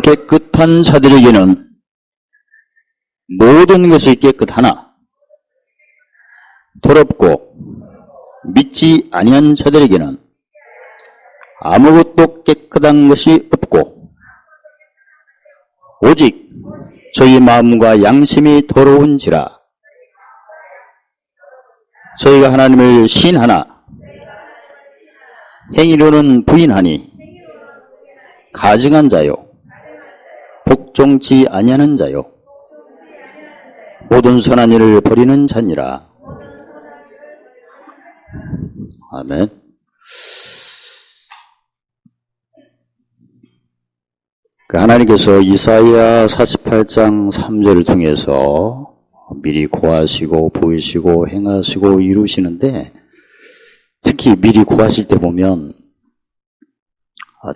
깨끗한 자들에게는 모든 것이 깨끗하나 더럽고 믿지 아니한 자들에게는 아무것도 깨끗한 것이 없고 오직 저희 마음과 양심이 더러운지라. 저희가 하나님을 시인하나 행위로는 부인하니 가증한 자요 복종치 아니하는 자요 모든 선한 일을 버리는 자니라. 아멘. 하나님께서 이사야 48장 3절을 통해서 미리 고하시고 보이시고 행하시고 이루시는데, 특히 미리 고하실 때 보면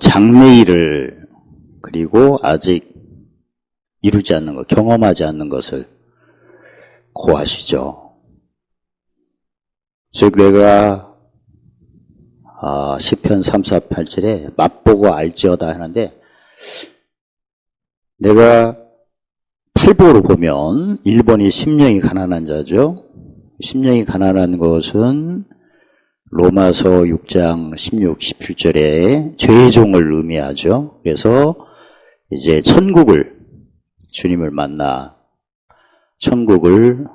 장래일을, 그리고 아직 이루지 않는 것, 경험하지 않는 것을 고하시죠. 즉 내가 시편 348절에 맛보고 알지어다 하는데, 내가 8보로 보면 1번이 심령이 가난한 자죠. 심령이 가난한 것은 로마서 6장 16, 17절에 죄의 종을 의미하죠. 그래서 이제 천국을, 주님을 만나 천국을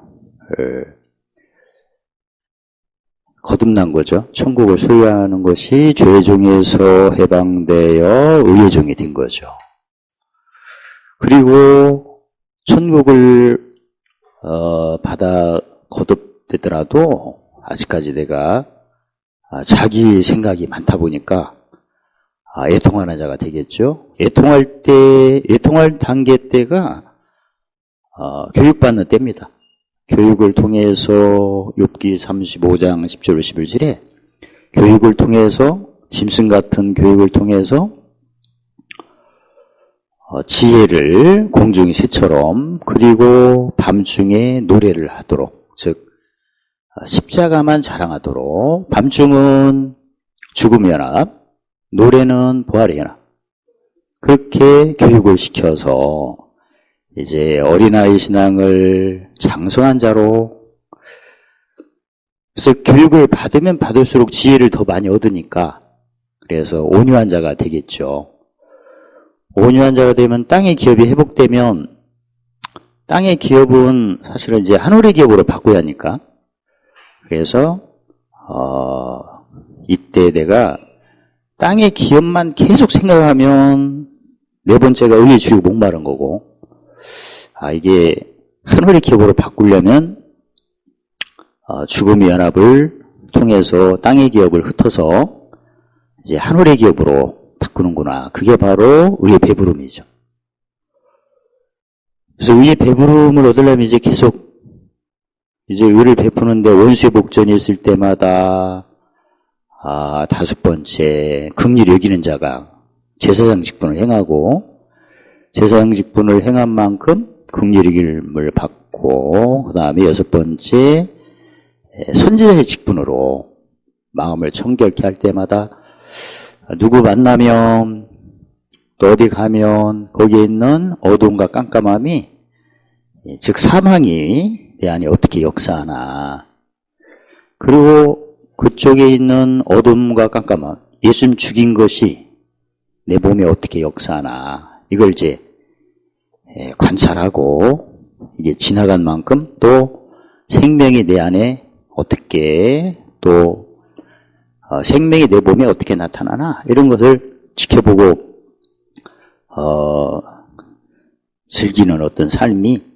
거듭난 거죠. 천국을 소유하는 것이 죄의 종에서 해방되어 의의 종이 된 거죠. 그리고 천국을 받아 거듭되더라도 아직까지 내가 자기 생각이 많다 보니까 애통하는 자가 되겠죠. 애통할 단계 때가 교육받는 때입니다. 교육을 통해서 욥기 35장 10절 11절에 교육을 통해서, 짐승 같은 교육을 통해서 지혜를 공중의 새처럼, 그리고 밤중에 노래를 하도록, 즉 십자가만 자랑하도록, 밤중은 죽음의 연합, 노래는 부활의 연합, 그렇게 교육을 시켜서 이제 어린아이 신앙을 장성한 자로, 그래서 교육을 받으면 받을수록 지혜를 더 많이 얻으니까, 그래서 온유한 자가 되겠죠. 온유한 자가 되면 땅의 기업이 회복되면, 땅의 기업은 사실은 이제 하늘의 기업으로 바꿔야 하니까, 그래서 이때 내가 땅의 기업만 계속 생각하면 네 번째가 의의 주의고 목마른 거고, 이게 하늘의 기업으로 바꾸려면 죽음의 연합을 통해서 땅의 기업을 흩어서 이제 하늘의 기업으로 바꾸는구나. 그게 바로 의의 배부름이죠. 그래서 의의 배부름을 얻으려면 이제 계속 이제 의를 베푸는데, 원수의 복전이 있을 때마다 다섯 번째, 긍휼히 여기는 자가 제사장 직분을 행하고, 제사장 직분을 행한 만큼 긍휼히 여김을 받고, 그 다음에 여섯 번째, 선지자의 직분으로 마음을 청결케 할 때마다 누구 만나면, 또 어디 가면 거기에 있는 어두움과 깜깜함이, 즉 사망이 내 안에 어떻게 역사하나, 그리고 그쪽에 있는 어둠과 깜깜함, 예수님 죽인 것이 내 몸에 어떻게 역사하나, 이걸 이제 관찰하고, 이게 지나간 만큼 또 생명이 내 안에 어떻게, 또 생명이 내 몸에 어떻게 나타나나, 이런 것을 지켜보고 즐기는 어떤 삶이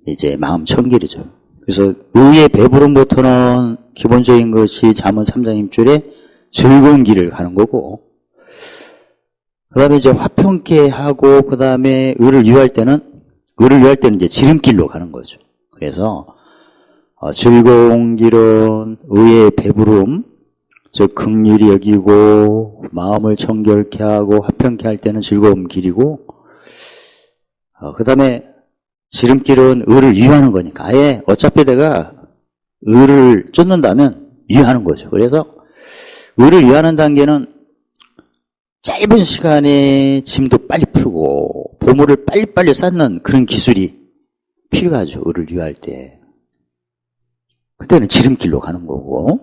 이제 마음 청결이죠. 그래서 의의 배부름부터는 기본적인 것이 잠언 3장 1절에 즐거운 길을 가는 거고, 그 다음에 이제 화평케 하고, 그 다음에 의를 유할 때는 이제 지름길로 가는 거죠. 그래서 즐거운 길은 의의 배부름, 즉 긍휼히 여기고 마음을 청결케 하고 화평케 할 때는 즐거운 길이고, 그 다음에 지름길은 의를 유하는 거니까, 아예 어차피 내가 의를 쫓는다면 유하는 거죠. 그래서 의를 유하는 단계는 짧은 시간에 짐도 빨리 풀고 보물을 빨리빨리 쌓는 그런 기술이 필요하죠. 을을 위할 때. 그때는 지름길로 가는 거고,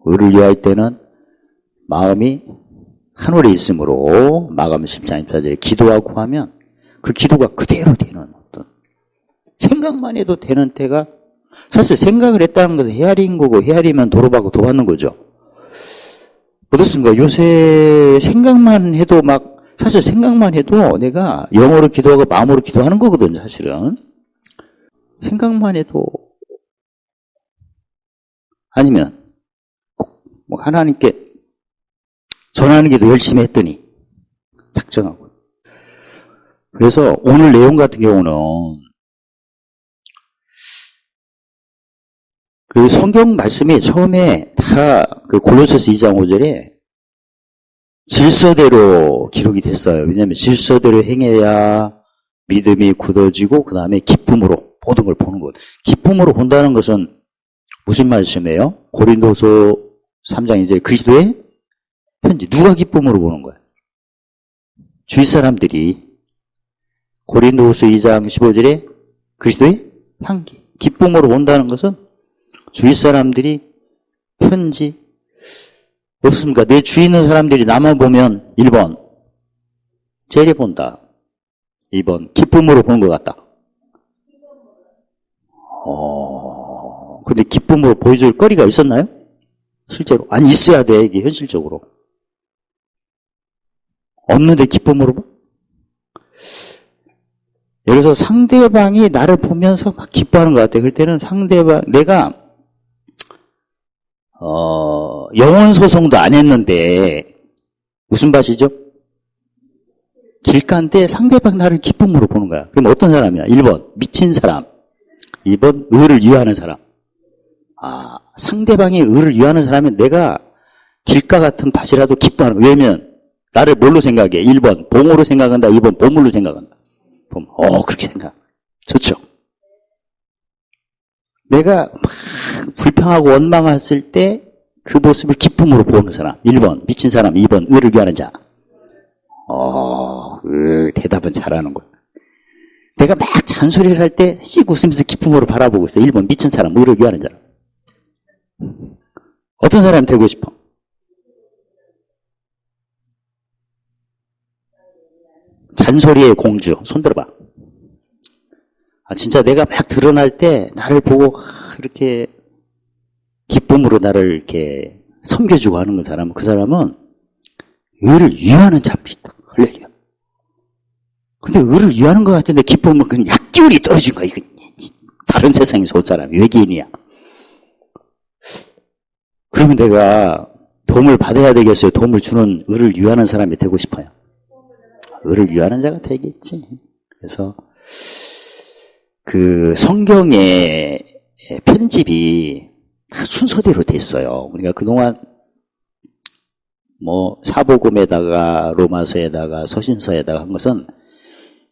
을을 위할 때는 마음이 하늘에 있으므로 마감 10장 24절에 기도하고 하면 그 기도가 그대로 되는 어떤 생각만 해도 되는 때가, 사실 생각을 했다는 것은 헤아린 거고, 헤아리면 도로받고 도받는 거죠. 어떻습니까? 요새 생각만 해도 사실 생각만 해도 내가 영어로 기도하고 마음으로 기도하는 거거든요, 사실은. 생각만 해도. 아니면 꼭 하나님께 전하는 기도 열심히 했더니 작정하고. 그래서 오늘 내용 같은 경우는 그 성경 말씀이 처음에 다 그 골로새서 2장 5절에 질서대로 기록이 됐어요. 왜냐하면 질서대로 행해야 믿음이 굳어지고 그 다음에 기쁨으로 모든 걸 보는 것. 기쁨으로 본다는 것은 무슨 말씀이에요? 고린도서 3장 2절 그리스도의 편지. 누가 기쁨으로 보는 거야? 주위 사람들이. 고린도서 2장 15절에 그리스도의 향기. 기쁨으로 본다는 것은 주위 사람들이 편지. 어떻습니까? 내 주위 있는 사람들이 나만 보면 1번 째려 본다. 2번 기쁨으로 보는 것 같다. 근데 기쁨으로 보여줄 거리가 있었나요? 실제로? 아니, 있어야 돼, 이게 현실적으로. 없는데 기쁨으로 봐? 예를 들어서 상대방이 나를 보면서 막 기뻐하는 것 같아. 그럴 때는 내가 영혼 소송도 안 했는데 무슨 밭이죠? 길가인데 상대방 나를 기쁨으로 보는 거야. 그럼 어떤 사람이야? 1번 미친 사람, 2번 의를 위하는 사람. 상대방이 의를 위하는 사람은 내가 길가 같은 밭이라도 기뻐하는 거야. 왜냐면 나를 뭘로 생각해? 1번 봉으로 생각한다, 2번 보물로 생각한다. 그렇게 생각. 좋죠. 내가 막 불평하고 원망했을 때 그 모습을 기쁨으로 보는 사람. 1번 미친 사람, 2번 의를 위하는 자. 대답은 잘하는 거야. 내가 막 잔소리를 할 때 씩 웃으면서 기쁨으로 바라보고 있어. 1번 미친 사람, 의를 위하는 자. 어떤 사람이 되고 싶어? 잔소리의 공주. 손 들어봐. 진짜 내가 막 드러날 때 나를 보고 이렇게 기쁨으로 나를 이렇게 섬겨주고 하는 그 사람은 의를 위하는 자입니다. 할렐루야. 근데 의를 위하는 것 같은데 기쁨은 그냥 약기운이 떨어진 거야. 이거 다른 세상에서 온 사람이 외계인이야. 그러면 내가 도움을 받아야 되겠어요? 도움을 주는 의를 위하는 사람이 되고 싶어요. 의를 위하는 자가 되겠지. 그래서 그 성경의 편집이 순서대로 됐어요. 그러니까 그동안 사복음에다가 로마서에다가 서신서에다가 한 것은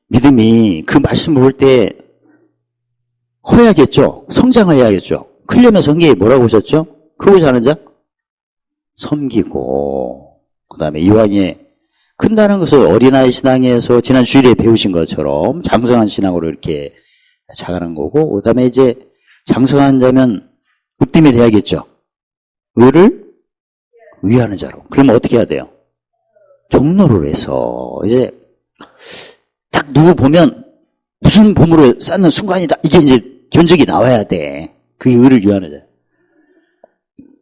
믿음이 그 말씀을 볼 때 커야겠죠. 성장을 해야겠죠. 크려면 성경이 뭐라고 하셨죠? 크고자 하는 자? 섬기고. 그 다음에 이왕에 큰다는 것을 어린아이 신앙에서 지난 주일에 배우신 것처럼 장성한 신앙으로 이렇게 자라는 거고, 그 다음에 이제 장성한 자면 으뜸이 돼야겠죠. 의를 위하는 자로. 그러면 어떻게 해야 돼요? 종로를 해서 이제 딱 누구 보면 무슨 보물을 쌓는 순간이다. 이게 이제 견적이 나와야 돼. 그게 의를 위하는 자.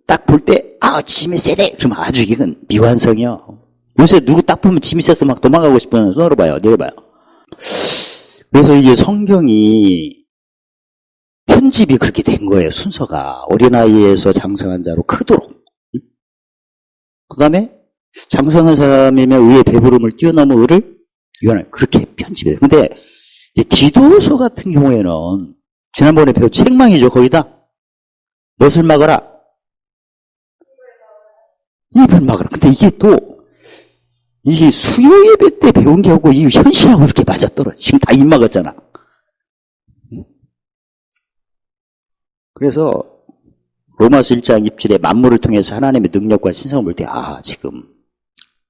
딱 볼 때 짐이 세대. 그러면 아주 이건 미완성이요. 요새 누구 딱 보면 짐이 세서 막 도망가고 싶으면 손으로 봐요. 내려봐요. 그래서 이게 성경이 편집이 그렇게 된 거예요. 순서가 어린아이에서 장성한 자로 크도록. 그 다음에 장성한 사람이면 의의 배부름을 뛰어넘은 의를 위하는, 그렇게 편집이 돼요. 근데 디도서 같은 경우에는 지난번에 배운 책망이죠. 거기다 무엇을 막아라? 입을 막아라. 근데 이게 수요 예배 때 배운 게 하고 이 현실하고 이렇게 맞아떨어져. 지금 다 입 막았잖아. 그래서 로마서 1장 27에 만물을 통해서 하나님의 능력과 신성을 볼 때 지금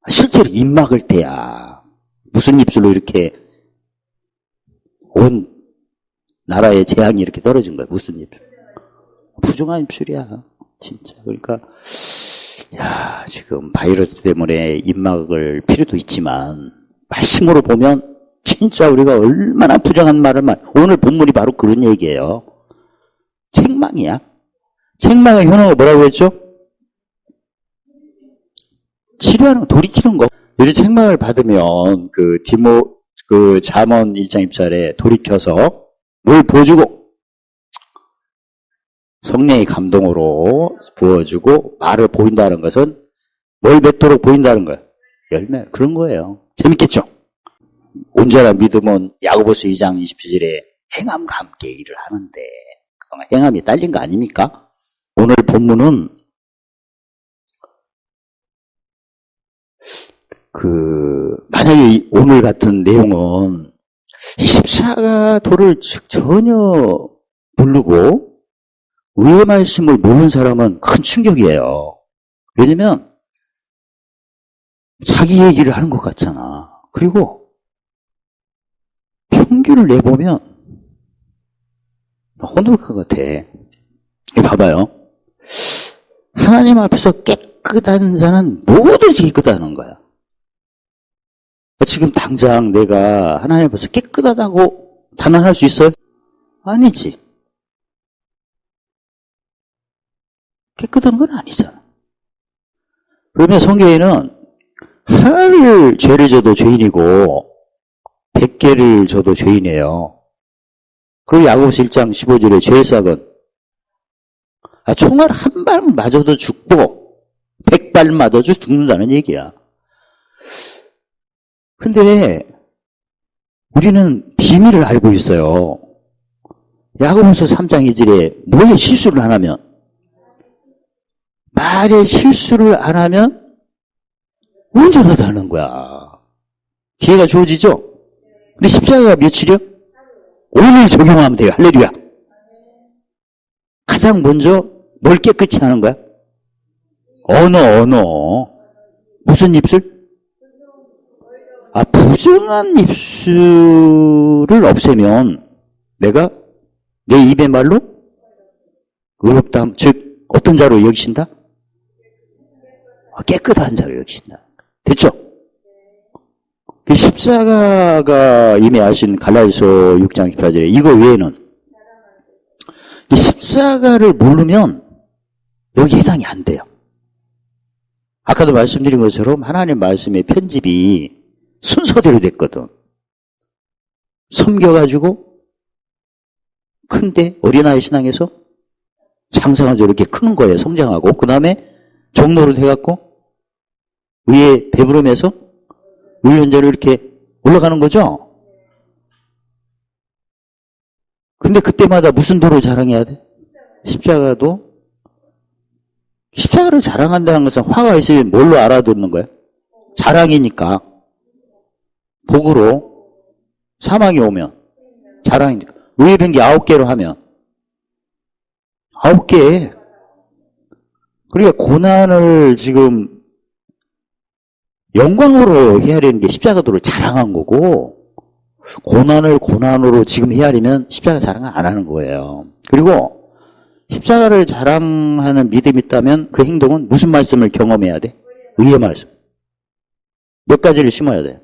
실제로 입 막을 때야. 무슨 입술로 이렇게 온 나라의 재앙이 이렇게 떨어진 거야. 무슨 입술. 부정한 입술이야. 진짜. 그러니까, 야, 지금 바이러스 때문에 입 막을 필요도 있지만, 말씀으로 보면, 진짜 우리가 얼마나 부정한 말을 오늘 본문이 바로 그런 얘기예요. 책망이야. 책망의 현어가 뭐라고 했죠? 치료하는 거, 돌이키는 거. 우리 책망을 받으면, 잠언 1장 20절에 돌이켜서 뭘 부어주고, 성령의 감동으로 부어주고, 말을 보인다는 것은 뭘 맺도록 보인다는 거예요. 열매. 그런 거예요. 재밌겠죠? 온전한 믿음은 야고보서 2장 27절에 행함과 함께 일을 하는데, 그동안 행함이 딸린 거 아닙니까? 오늘 본문은 만약에 오늘 같은 내용은 이 십자가도를 전혀 모르고 의의 말씀을 모르는 사람은 큰 충격이에요. 왜냐면 자기 얘기를 하는 것 같잖아. 그리고 평균을 내보면 혼날 것 같아. 봐봐요. 하나님 앞에서 깨끗한 자는 뭐든지 깨끗하는 거야. 지금 당장 내가 하나님 앞에서 깨끗하다고 단언할 수 있어요? 아니지. 깨끗한 건 아니잖아. 그러면 성경에는 하나를 죄를 져도 죄인이고 100개를 져도 죄인이에요. 그리고 야고보서 1장 15절에 죄의 삭은 총알 한 발 맞아도 죽고 100발 맞아도 죽는다는 얘기야. 근데 우리는 비밀을 알고 있어요. 야고보서 3장 2절에 뭐에 실수를 안 하면, 말에 실수를 안 하면 온전하다는 거야. 기회가 주어지죠? 근데 십자가가 며칠이요? 오늘 적용하면 돼요. 할렐루야. 가장 먼저 뭘 깨끗이 하는 거야? 언어. 무슨 입술? 부정한 입술을 없애면 내가 내 입의 말로 의롭다함, 즉 어떤 자로 여기신다? 깨끗한 자로 여기신다. 됐죠? 그 십자가가 이미 아신 갈라디아서 6장 18절에 이거 외에는 이 십자가를 모르면 여기 해당이 안 돼요. 아까도 말씀드린 것처럼 하나님 말씀의 편집이 순서대로 됐거든. 섬겨가지고 큰데 어린아이 신앙에서 장성하죠. 이렇게 크는 거예요. 성장하고. 그 다음에 종로를 해갖고 위에 배부름에서 의연자로 이렇게 올라가는 거죠. 근데 그때마다 무슨 도를 자랑해야 돼? 십자가도. 십자가를 자랑한다는 것은 화가 있으면 뭘로 알아듣는 거야? 자랑이니까. 복으로 사망이 오면 자랑이니까. 의의 변기 9개로 하면 9개. 그러니까 고난을 지금 영광으로 헤아리는 게 십자가도를 자랑한 거고, 고난을 고난으로 지금 헤아리면 십자가 자랑을 안 하는 거예요. 그리고 십자가를 자랑하는 믿음이 있다면 그 행동은 무슨 말씀을 경험해야 돼? 의의 말씀. 몇 가지를 심어야 돼?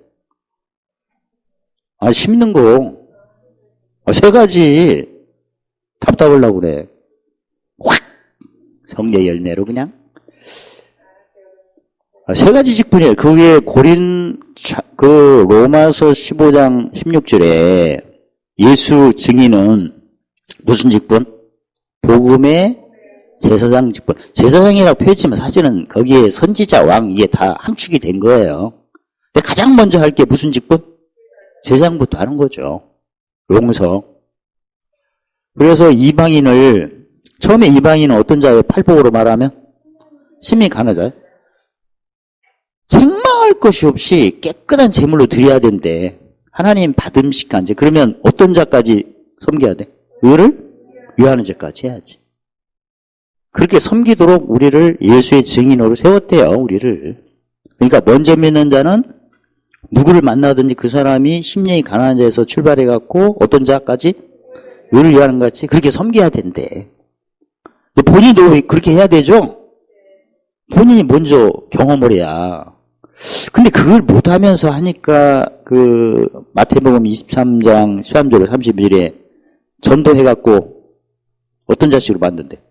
심는 거 3가지. 답답하려고 그래. 확! 성례 열매로 그냥. 3가지 직분이에요. 그게 로마서 15장 16절에 예수 증인은 무슨 직분? 복음의 제사장 직분. 제사장이라고 표했지만 사실은 거기에 선지자, 왕, 이게 다 함축이 된 거예요. 근데 가장 먼저 할 게 무슨 직분? 제사장부터 하는 거죠. 용서. 그래서 처음에 이방인은 어떤 자의 팔복으로 말하면? 심히 가난하자. 책망할 것이 없이 깨끗한 제물로 드려야 된대. 하나님 받음식 간제. 그러면 어떤 자까지 섬겨야 돼? 의를 위하는 자까지 해야지. 그렇게 섬기도록 우리를 예수의 증인으로 세웠대요, 우리를. 그러니까 먼저 믿는 자는 누구를 만나든지 그 사람이 심령이 가난한 자에서 출발해갖고 어떤 자까지 의를 위하는 것 같이 그렇게 섬겨야 된대. 근데 본인도 그렇게 해야 되죠? 본인이 먼저 경험을 해야. 근데 그걸 못하면서 하니까 그 마태복음 23장 13절 31절에 전도해갖고 어떤 자식으로 만든대?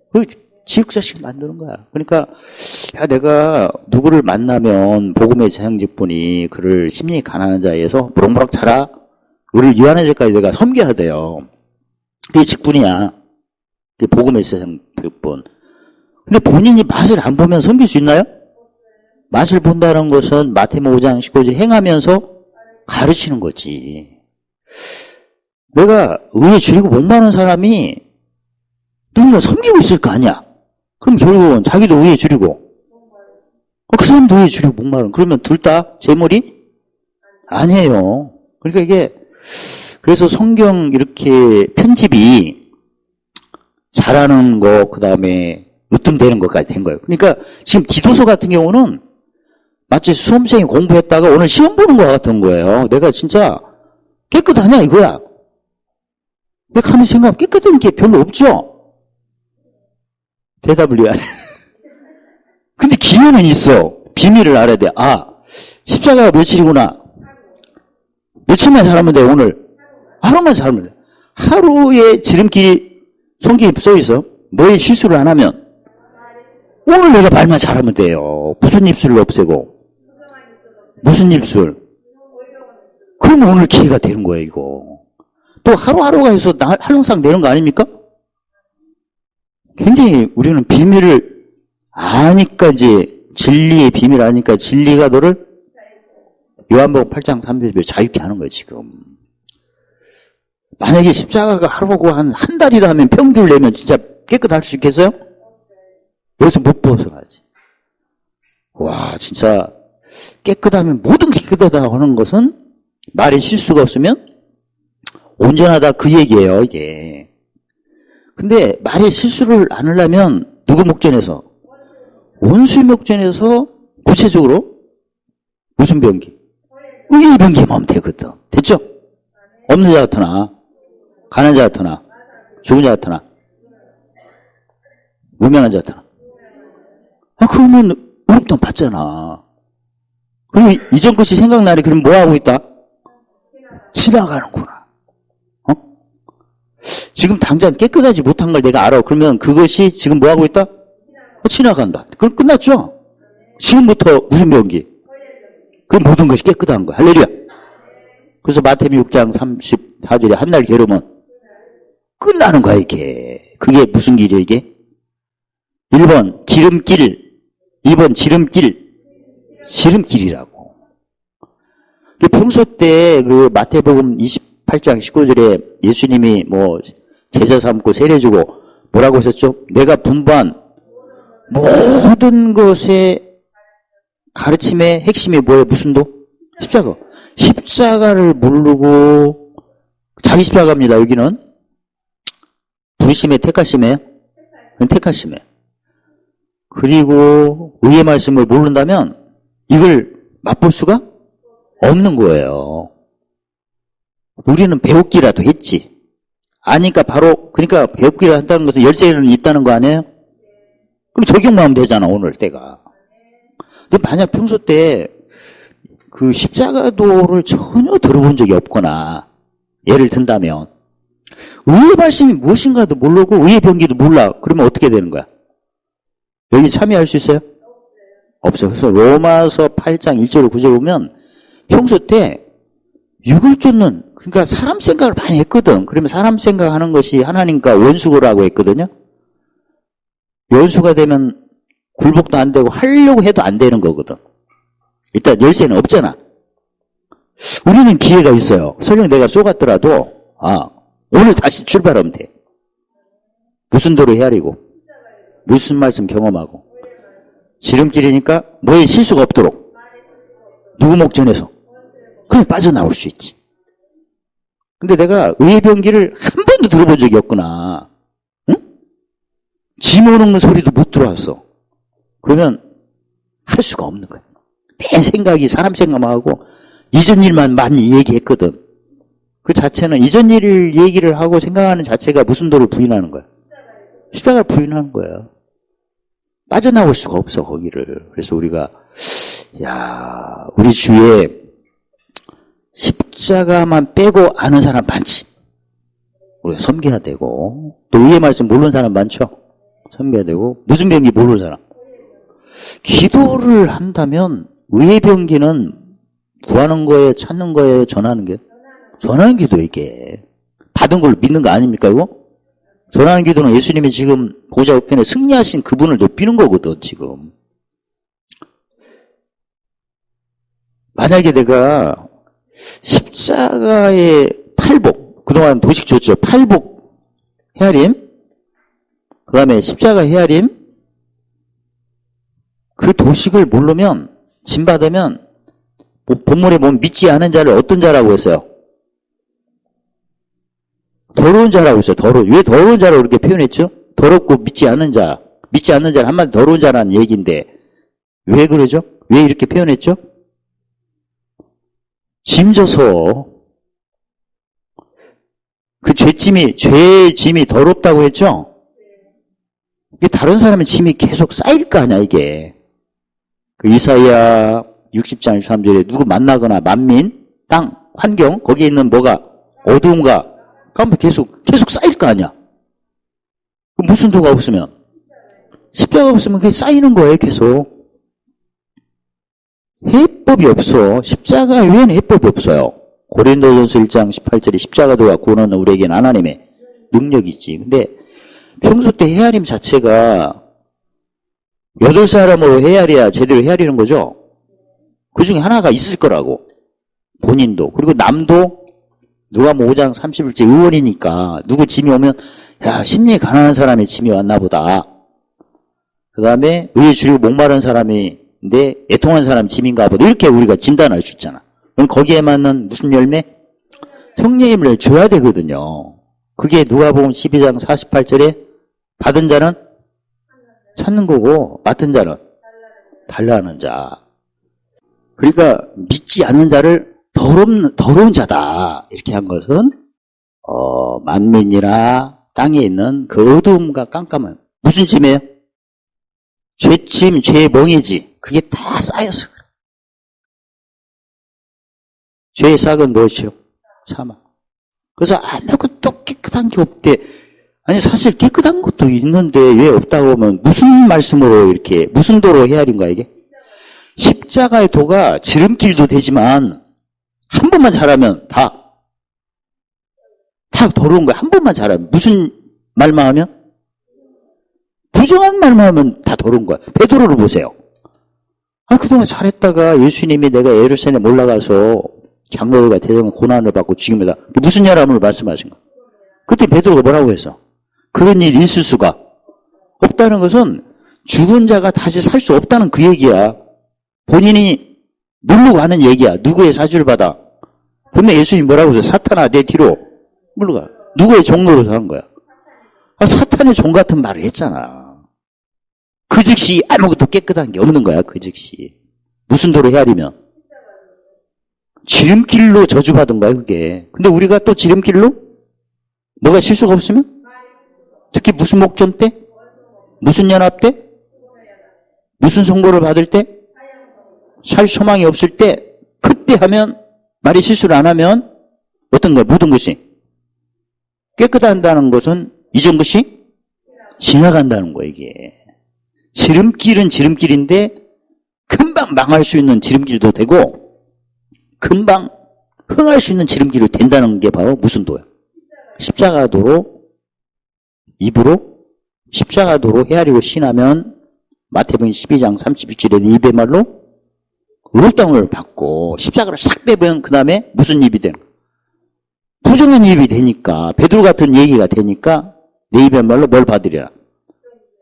그걸 지옥 자식 만드는 거야. 그러니까 야 내가 누구를 만나면 복음의 재앙직분이 그를 심령이 가난한 자에서 무럭무럭 자라 의를 위하는 자까지 내가 섬겨야 돼요. 그게 직분이야. 그게 복음의 재앙직분. 근데 본인이 맛을 안 보면 섬길 수 있나요? 맛을 본다는 것은 마태복음 5장 19절 행하면서 가르치는 거지. 내가 의에 줄이고 목마른 사람이 누군가 섬기고 있을 거 아니야. 그럼 결국은 자기도 의에 줄이고 그 사람도 의에 줄이고 목마른. 그러면 둘 다 재물이 아니에요. 그러니까 이게 그래서 성경 이렇게 편집이 잘하는 거 그다음에 으뜸되는 것까지 된 거예요. 그러니까 지금 디도서 같은 경우는 마치 수험생이 공부했다가 오늘 시험 보는 것 같은 거예요. 내가 진짜 깨끗하냐 이거야. 내가 가만히 생각하면 깨끗한 게 별로 없죠? 대답을 왜 안 해? 근데 기회는 있어. 비밀을 알아야 돼. 아, 십자가가 며칠이구나. 며칠만 잘하면 돼, 오늘. 하루만 잘하면 돼. 하루에 지름길이 성경에 써있어. 뭐에 실수를 안 하면. 오늘 내가 말만 잘하면 돼요. 무슨 입술을 없애고. 무슨 입술. 그러면 오늘 기회가 되는 거예요, 이거. 또 하루하루가 해서 한영상 내는 거 아닙니까? 굉장히 우리는 비밀을 아니까 이제 진리의 비밀을 아니까 진리가 너를 요한복음 8장 30절 자유케 하는 거예요, 지금. 만약에 십자가가 하루고 한 달이라 하면 평균을 내면 진짜 깨끗할 수 있겠어요? 여기서 못 벗어나지. 와, 진짜 깨끗하면 모든 게 깨끗하다 하는 것은 말에 실수가 없으면 온전하다 그 얘기예요, 이게. 근데 말에 실수를 안 하려면 누구 목전에서? 원수의 목전에서 구체적으로 무슨 병기? 의의 병기만 하면 되거든. 됐죠? 없는 자 같으나 가난한 자 같으나 죽은 자 같으나 무명한 자 같으나 그러면 의롭다고 받잖아. 그리고 이전 것이 생각나니 그럼 뭐 하고 있다? 지나가는구나. 지금 당장 깨끗하지 못한 걸 내가 알아. 그러면 그것이 지금 뭐 하고 있다? 지나간다. 그럼 끝났죠? 지금부터 무슨 병기? 그럼 모든 것이 깨끗한 거야. 할렐루야. 그래서 마태복음 6장 34절에 한 날 게으르면 끝나는 거야, 이게. 그게 무슨 길이야, 이게? 1번 기름길, 2번 지름길. 지름길이라고. 평소 때 그 마태복음 28장 19절에 예수님이 뭐 제자 삼고 세례 주고 뭐라고 하셨죠? 내가 분부한 모든 것의 가르침의 핵심이 뭐예요? 무슨 도? 십자가. 십자가를 모르고 자기 십자가입니다. 여기는 불심에 택하심에 택하심에. 그리고 의의 말씀을 모른다면 이걸 맛볼 수가 없는 거예요. 우리는 배웠기라도 했지. 아니까 바로 그러니까 배웠기라 한다는 것은 열쇠는 있다는 거 아니에요? 그럼 적용만 하면 되잖아, 오늘 때가. 근데 만약 평소 때 그 십자가도를 전혀 들어본 적이 없거나 예를 든다면 의의 말씀이 무엇인가도 모르고 의의 병기도 몰라. 그러면 어떻게 되는 거야? 여기 참여할 수 있어요? 없어요. 그래서 로마서 8장 1절 9절 보면 평소 때 육을 쫓는 그러니까 사람 생각을 많이 했거든. 그러면 사람 생각하는 것이 하나님과 원수라고 했거든요. 원수가 되면 굴복도 안 되고 하려고 해도 안 되는 거거든. 일단 열쇠는 없잖아. 우리는 기회가 있어요. 설령 내가 쏘갔더라도 오늘 다시 출발하면 돼. 무슨 도로 헤아리고 무슨 말씀 경험하고 지름길이니까 뭐에 실수가 없도록 누구 목전에서 그냥 빠져나올 수 있지. 근데 내가 의의 병기를 한 번도 들어본 적이 없구나. 응? 짐 오는 소리도 못 들어왔어. 그러면 할 수가 없는 거예요. 맨 생각이 사람 생각만 하고 이전 일만 많이 얘기했거든. 그 자체는 이전 일을 얘기를 하고 생각하는 자체가 무슨 도를 부인하는 거야? 십자가를 부인하는 거예요. 빠져나올 수가 없어, 거기를. 그래서 우리가, 우리 주위에 십자가만 빼고 아는 사람 많지. 우리가 섬겨야 되고, 또 의의 말씀 모르는 사람 많죠? 섬겨야 되고, 무슨 병기 모르는 사람. 기도를 한다면, 의의 병기는 구하는 거예요, 찾는 거예요, 전하는 게? 전하는 기도, 이게. 받은 걸 믿는 거 아닙니까, 이거? 전하는 기도는 예수님이 지금 보좌 우편에 승리하신 그분을 높이는 거거든, 지금. 만약에 내가 십자가의 팔복, 그동안 도식 줬죠. 팔복 헤아림, 그 다음에 십자가 헤아림, 그 도식을 모르면, 진 받으면, 본문에 보면 믿지 않은 자를 어떤 자라고 했어요? 더러운 자라고 했어요. 왜 더러운 자라고 그렇게 표현했죠? 더럽고 믿지 않는 자. 믿지 않는 자는 한마디 더러운 자라는 얘기인데, 왜 그러죠? 왜 이렇게 표현했죠? 짐져서, 그 죄의 짐이 더럽다고 했죠? 이게 다른 사람의 짐이 계속 쌓일 거 아니야, 이게. 그 이사야 60장 13절에 누구 만나거나 만민, 땅, 환경, 거기에 있는 뭐가 어두움과 깜빡 계속 쌓일 거 아니야. 무슨 도가 없으면? 십자가 없으면 그게 쌓이는 거예요, 계속. 해법이 없어. 십자가 외에는 해법이 없어요. 고린도전서 1장 18절에 십자가도가 구원하는 우리에게는 하나님의 능력이지. 근데 평소 때 헤아림 자체가 8사람으로 헤아려야 제대로 헤아리는 거죠. 그 중에 하나가 있을 거라고. 본인도. 그리고 남도 누가 5장 30일째 의원이니까 누구 짐이 오면 심리 가난한 사람의 짐이 왔나 보다. 그 다음에 의에 줄이고 목마른 사람인데 애통한 사람 짐인가 보다. 이렇게 우리가 진단할 수 있잖아. 그럼 거기에 맞는 무슨 열매? 성령님을 줘야 되거든요. 그게 누가복음 12장 48절에 받은 자는 찾는 거고 맡은 자는 달라하는 자. 그러니까 믿지 않는 자를 더러운 자다. 이렇게 한 것은, 만민이나 땅에 있는 그 어두움과 깜깜함. 무슨 짐이에요? 죄짐, 죄의 멍이지. 그게 다 쌓여서 그래. 죄의 싹은 무엇이요? 사망. 그래서 아무것도 깨끗한 게 없대. 아니, 사실 깨끗한 것도 있는데 왜 없다고 하면 무슨 말씀으로 이렇게, 무슨 도로 헤아린 거야, 이게? 십자가의 도가 지름길도 되지만, 한 번만 잘하면 다 더러운 거야. 한 번만 잘하면. 무슨 말만 하면? 부정한 말만 하면 다 더러운 거야. 베드로를 보세요. 그동안 잘했다가 예수님이 내가 예루살렘 올라가서 장로들과 대장은 고난을 받고 죽입니다. 무슨 사람을 말씀하신 거야? 그때 베드로가 뭐라고 했어? 그런 일이 있을 수가 없다는 것은 죽은 자가 다시 살 수 없다는 그 얘기야. 본인이 모르고 하는 얘기야. 누구의 사주를 받아? 분명 예수님이 뭐라고 했어요? 사탄아, 내 뒤로 물러가. 누구의 종로로 한 거야? 사탄의 종 같은 말을 했잖아. 그 즉시 아무것도 깨끗한 게 없는 거야. 그 즉시. 무슨 도로 헤아리면? 지름길로 저주받은 거야, 그게. 근데 우리가 또 지름길로? 뭐가 실수가 없으면? 특히 무슨 목전 때? 무슨 연합 때? 무슨 선고를 받을 때? 살 소망이 없을 때? 그때 하면, 말이 실수를 안 하면, 어떤 거야? 모든 것이. 깨끗한다는 것은 이전 것이 지나간다는 거야, 이게. 지름길은 지름길인데, 금방 망할 수 있는 지름길도 되고, 금방 흥할 수 있는 지름길이 된다는 게 바로 무슨 도야? 십자가도로, 입으로, 십자가도로 헤아리고 신하면, 마태복음 12장 31절에 입의 말로 의롭다함을 받고 십자가를 싹 빼면 그 다음에 무슨 입이 되는 거야? 부정한 입이 되니까 베드로 같은 얘기가 되니까 내 입의 말로 뭘 받으리라?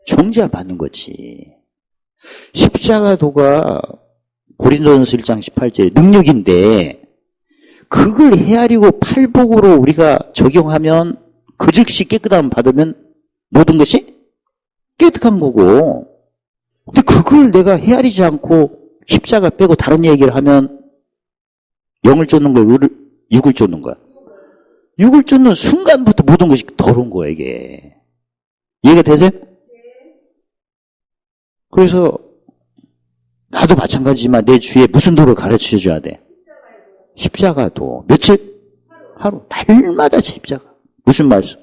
정죄를 받는 거지. 십자가도가 고린도전서 1장 18절에 능력인데 그걸 헤아리고 팔복으로 우리가 적용하면 그 즉시 깨끗함을 받으면 모든 것이 깨끗한 거고 근데 그걸 내가 헤아리지 않고 십자가 빼고 다른 얘기를 하면 0을 쫓는 거야? 6을 쫓는 거야? 6을 쫓는 순간부터 모든 것이 더러운 거야, 이게. 이해가 되세요? 그래서 나도 마찬가지지만 내 주위에 무슨 도를 가르쳐 줘야 돼? 십자가도. 며칠? 하루. 날마다 십자가. 무슨 말씀?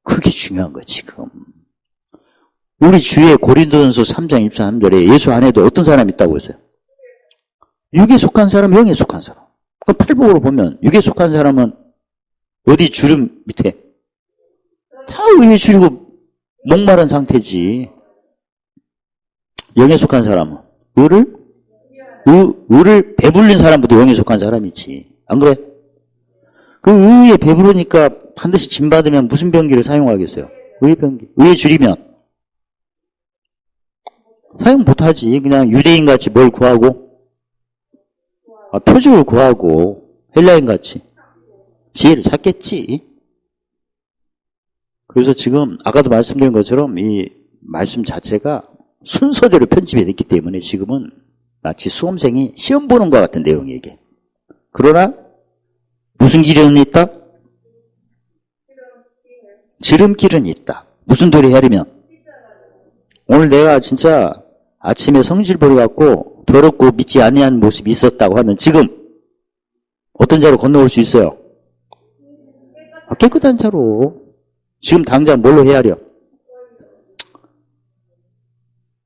그게 중요한 거야, 지금. 우리 주위에 고린도전서 3장 23절에 예수 안에도 어떤 사람이 있다고 했어요? 육에 속한 사람, 영에 속한 사람. 그 팔복으로 보면 육에 속한 사람은 어디 주름 밑에 다 의에 줄이고 목마른 상태지. 영에 속한 사람은 의를 배불린 사람보다 영에 속한 사람이지. 안 그래? 그 의에 배부르니까 반드시 진 받으면 무슨 병기를 사용하겠어요? 의의 병기. 의에 줄이면 사용 못하지. 그냥 유대인같이 뭘 구하고 표적을 구하고 헬라인같이 지혜를 찾겠지. 그래서 지금 아까도 말씀드린 것처럼 이 말씀 자체가 순서대로 편집이 됐기 때문에 지금은 마치 수험생이 시험 보는 것 같은 내용이에요, 이게. 그러나 무슨 길은 있다? 지름길은 있다. 무슨 도리 헤아리면? 오늘 내가 진짜 아침에 성질버리 갖고 더럽고 믿지 아니한 모습이 있었다고 하면 지금 어떤 자로 건너올 수 있어요? 깨끗한 자로. 지금 당장 뭘로 헤아려?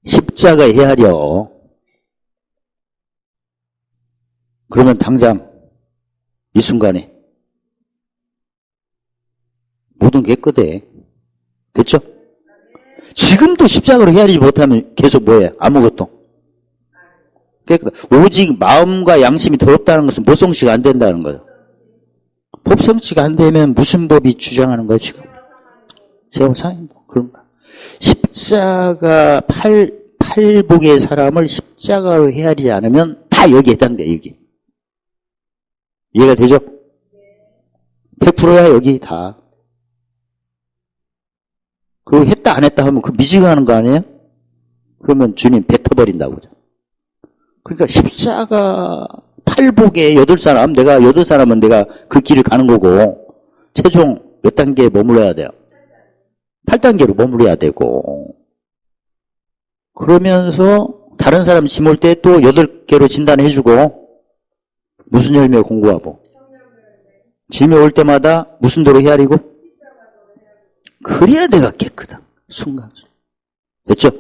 십자가에 헤아려. 그러면 당장 이 순간에 모든 깨끗해. 됐죠? 지금도 십자가로 헤아리지 못하면 계속 뭐예요? 아무것도. 깨끗해. 오직 마음과 양심이 더럽다는 것은 법 성취가 안 된다는 거예요. 법 성취가 안 되면 무슨 법이 주장하는 거예요, 지금? 제법 상인법. 그런가? 십자가 팔복의 사람을 십자가로 헤아리지 않으면 다 여기에 해당돼, 여기. 이해가 되죠? 100%야, 여기 다. 그리고 했다, 안 했다 하면 그 미증하는 거 아니에요? 그러면 주님 뱉어버린다고. 그러니까 십자가 팔복의 8사람, 내가 8사람은 내가 그 길을 가는 거고, 최종 몇 단계에 머물러야 돼요? 8단계로 머무려야 되고, 그러면서 다른 사람 짐 올 때 또 8개로 진단해주고, 무슨 열매 공부하고, 짐이 올 때마다 무슨 도로 헤아리고, 그래야 내가 깨끗한 순간. 됐죠?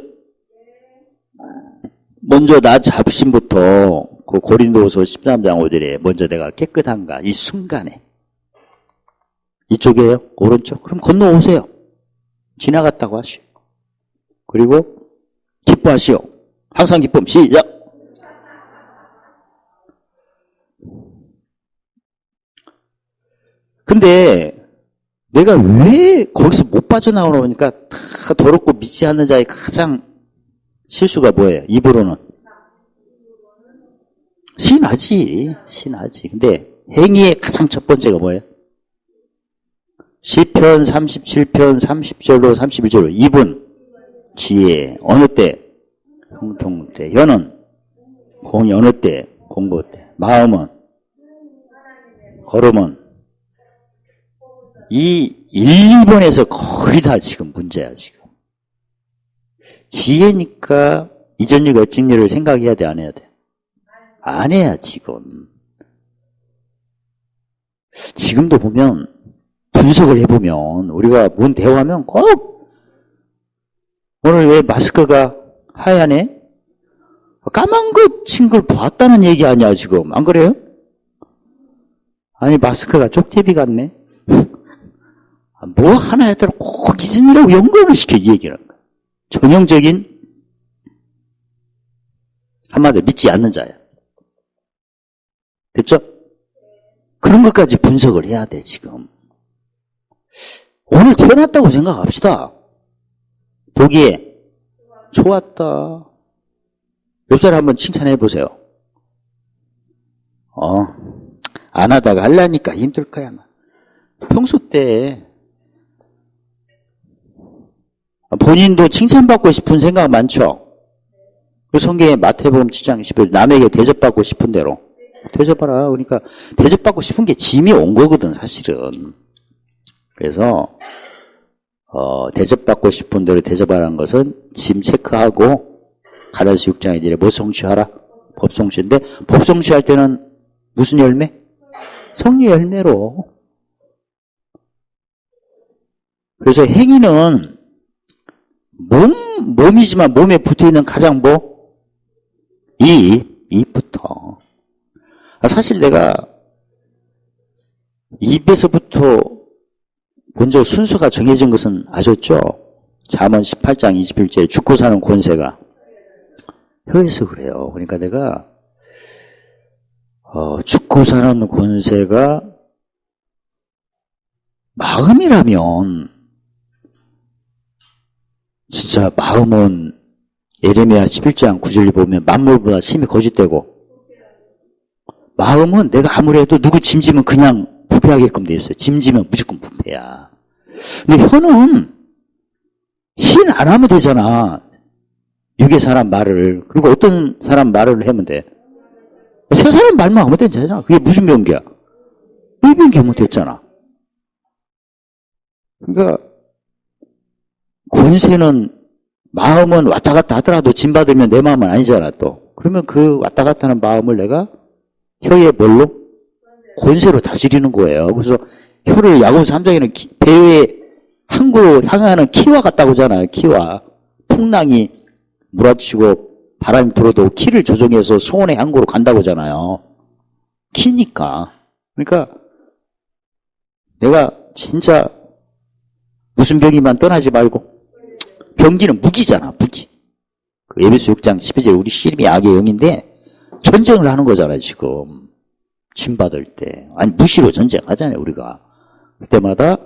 먼저 나 잡심부터 그 고린도후서 13장 5절에 먼저 내가 깨끗한가 이 순간에. 이쪽이에요? 오른쪽? 그럼 건너오세요. 지나갔다고 하시오. 그리고 기뻐하시오. 항상 기쁨. 시작. 근데 내가 왜 거기서 못 빠져나오나 보니까 다 더럽고 믿지 않는 자의 가장 실수가 뭐예요? 입으로는 신하지. 근데 행위의 가장 첫 번째가 뭐예요? 시편 37편 30절로 31절로 입은 지혜. 어느 때? 형통 때. 혀는 공이 어느 때? 공부 때. 마음은 걸음은 이 1, 2번에서 거의 다 지금 문제야, 지금. 지혜니까 이전일, 어쩐일을 생각해야 돼, 안 해야 돼? 안 해야, 지금. 지금도 보면, 분석을 해보면, 우리가 문 대화하면 꼭, 오늘 왜 마스크가 하얗네? 까만 거 친 걸 봤다는 얘기 아니야, 지금. 안 그래요? 아니, 마스크가 쪽제비 같네? 뭐 하나에 따라 꼭 기준이라고 연관을 시켜 이 얘기라는 거야. 전형적인 한마디로 믿지 않는 자야. 됐죠? 그런 것까지 분석을 해야 돼 지금. 오늘 태어났다고 생각합시다. 보기에 좋았다. 옆사람 한번 칭찬해 보세요. 안 하다가 하려니까 힘들 거야. 평소 때 본인도 칭찬받고 싶은 생각 많죠? 그 성경에 마태복음 7장 11 남에게 대접받고 싶은 대로 대접하라. 그러니까 대접받고 싶은 게 짐이 온 거거든 사실은. 그래서 대접받고 싶은 대로 대접하라는 것은 짐 체크하고 가라스 6장에 이제 뭐 성취하라? 법 성취인데 법 성취할 때는 무슨 열매? 성리 열매로. 그래서 행위는 몸이지만 몸에 붙어있는 가장 입부터. 사실 내가 입에서부터 먼저 순서가 정해진 것은 아셨죠? 잠언 18장 21절에 죽고 사는 권세가 혀에서 그래요. 그러니까 내가 죽고 사는 권세가 마음이라면 진짜 마음은 예레미야 11장 9절을 보면 만물보다 심히 거짓되고 마음은 내가 아무리 해도 누구 짐지면 그냥 부패하게끔 돼 있어요. 짐지면 무조건 부패야. 근데 혀는 시인 안 하면 되잖아. 육의 사람 말을. 그리고 어떤 사람 말을 하면 돼. 세 사람 말만 하면 되잖아. 그게 무슨 병기야? 의병기 하면 됐잖아. 그러니까 권세는 마음은 왔다 갔다 하더라도 짐 받으면 내 마음은 아니잖아 또. 그러면 그 왔다 갔다 하는 마음을 내가 혀에 뭘로? 권세로 다스리는 거예요. 그래서 혀를 야고보서 3장에는 배의 항구로 향하는 키와 같다고 하잖아요. 키와. 풍랑이 몰아치고 바람이 불어도 키를 조정해서 소원의 항구로 간다고 하잖아요. 키니까. 그러니까 내가 진짜 무슨 병이만 떠나지 말고 병기는 무기잖아. 무기. 그 에베소 6장 12절 우리 씨름이 악의 영인데 전쟁을 하는 거잖아요. 지금. 침 받을 때. 아니 무시로 전쟁하잖아요. 우리가. 그때마다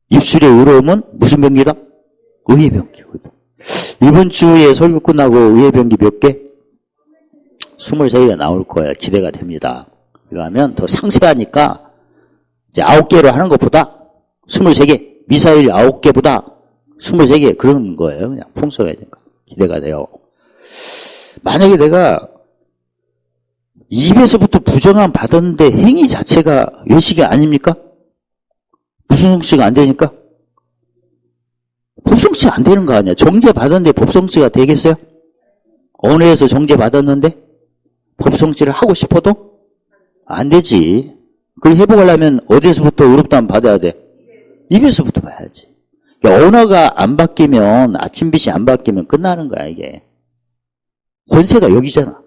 입술의 의로움은 무슨 병기다? 의의 병기. 이번 주에 설교 끝나고 의의 병기 몇 개? 23개가 나올 거예요. 기대가 됩니다. 이거 하면 더 상세하니까 이제 9개로 하는 것보다 23개, 미사일 9개보다 23개 그런 거예요. 그냥 풍성해지니까. 기대가 돼요. 만약에 내가 입에서부터 부정함 받았는데 행위 자체가 외식이 아닙니까? 무슨 성취가 안 되니까? 법성취가 안 되는 거 아니야. 정죄 받았는데 법성취가 되겠어요? 언어에서 정죄 받았는데 법성취를 하고 싶어도 안 되지. 그걸 회복하려면 어디에서부터 의롭다함 받아야 돼? 입에서부터 봐야지. 그러니까 언어가 안 바뀌면 아침빛이 안 바뀌면 끝나는 거야 이게. 권세가 여기잖아.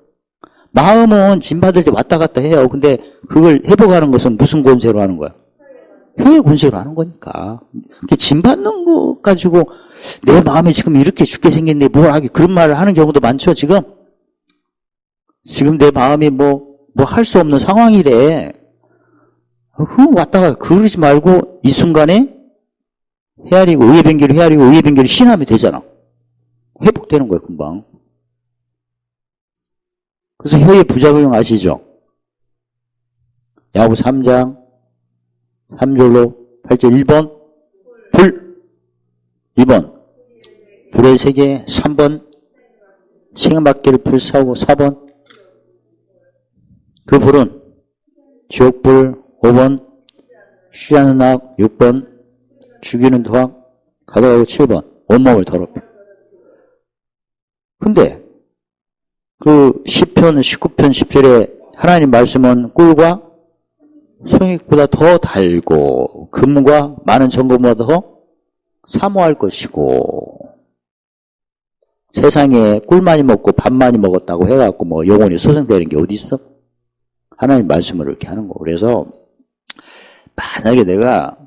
마음은 짐 받을 때 왔다 갔다 해요. 근데 그걸 회복하는 것은 무슨 권세로 하는 거야? 혀의 권세로 하는 거니까. 짐 받는 거 가지고 내 마음에 지금 이렇게 죽게 생겼는데 뭘 하게 그런 말을 하는 경우도 많죠. 지금 내 마음이 뭐 할 수 없는 상황이래. 왔다가 그러지 말고 이 순간에 헤아리고 의의 변기를 헤아리고 의의 변기를 신하면 되잖아. 회복되는 거예요 금방. 그래서 혀의 부작용 아시죠? 야고보서 3장 3절로 8절 1번 불 2번 불의 세계 3번 생명받기를 불사하고 4번 그 불은 지옥불 5번 쉬지 않는 악 6번 죽이는 도학 가져가고 7번 온몸을 더럽혀. 근데 그 시편 19편 10절에 하나님 말씀은 꿀과 송이보다 더 달고 금과 많은 정금보다 더 사모할 것이고 세상에 꿀 많이 먹고 밥 많이 먹었다고 해갖고 뭐 영혼이 소생되는 게 어디 있어? 하나님 말씀을 이렇게 하는 거. 그래서 만약에 내가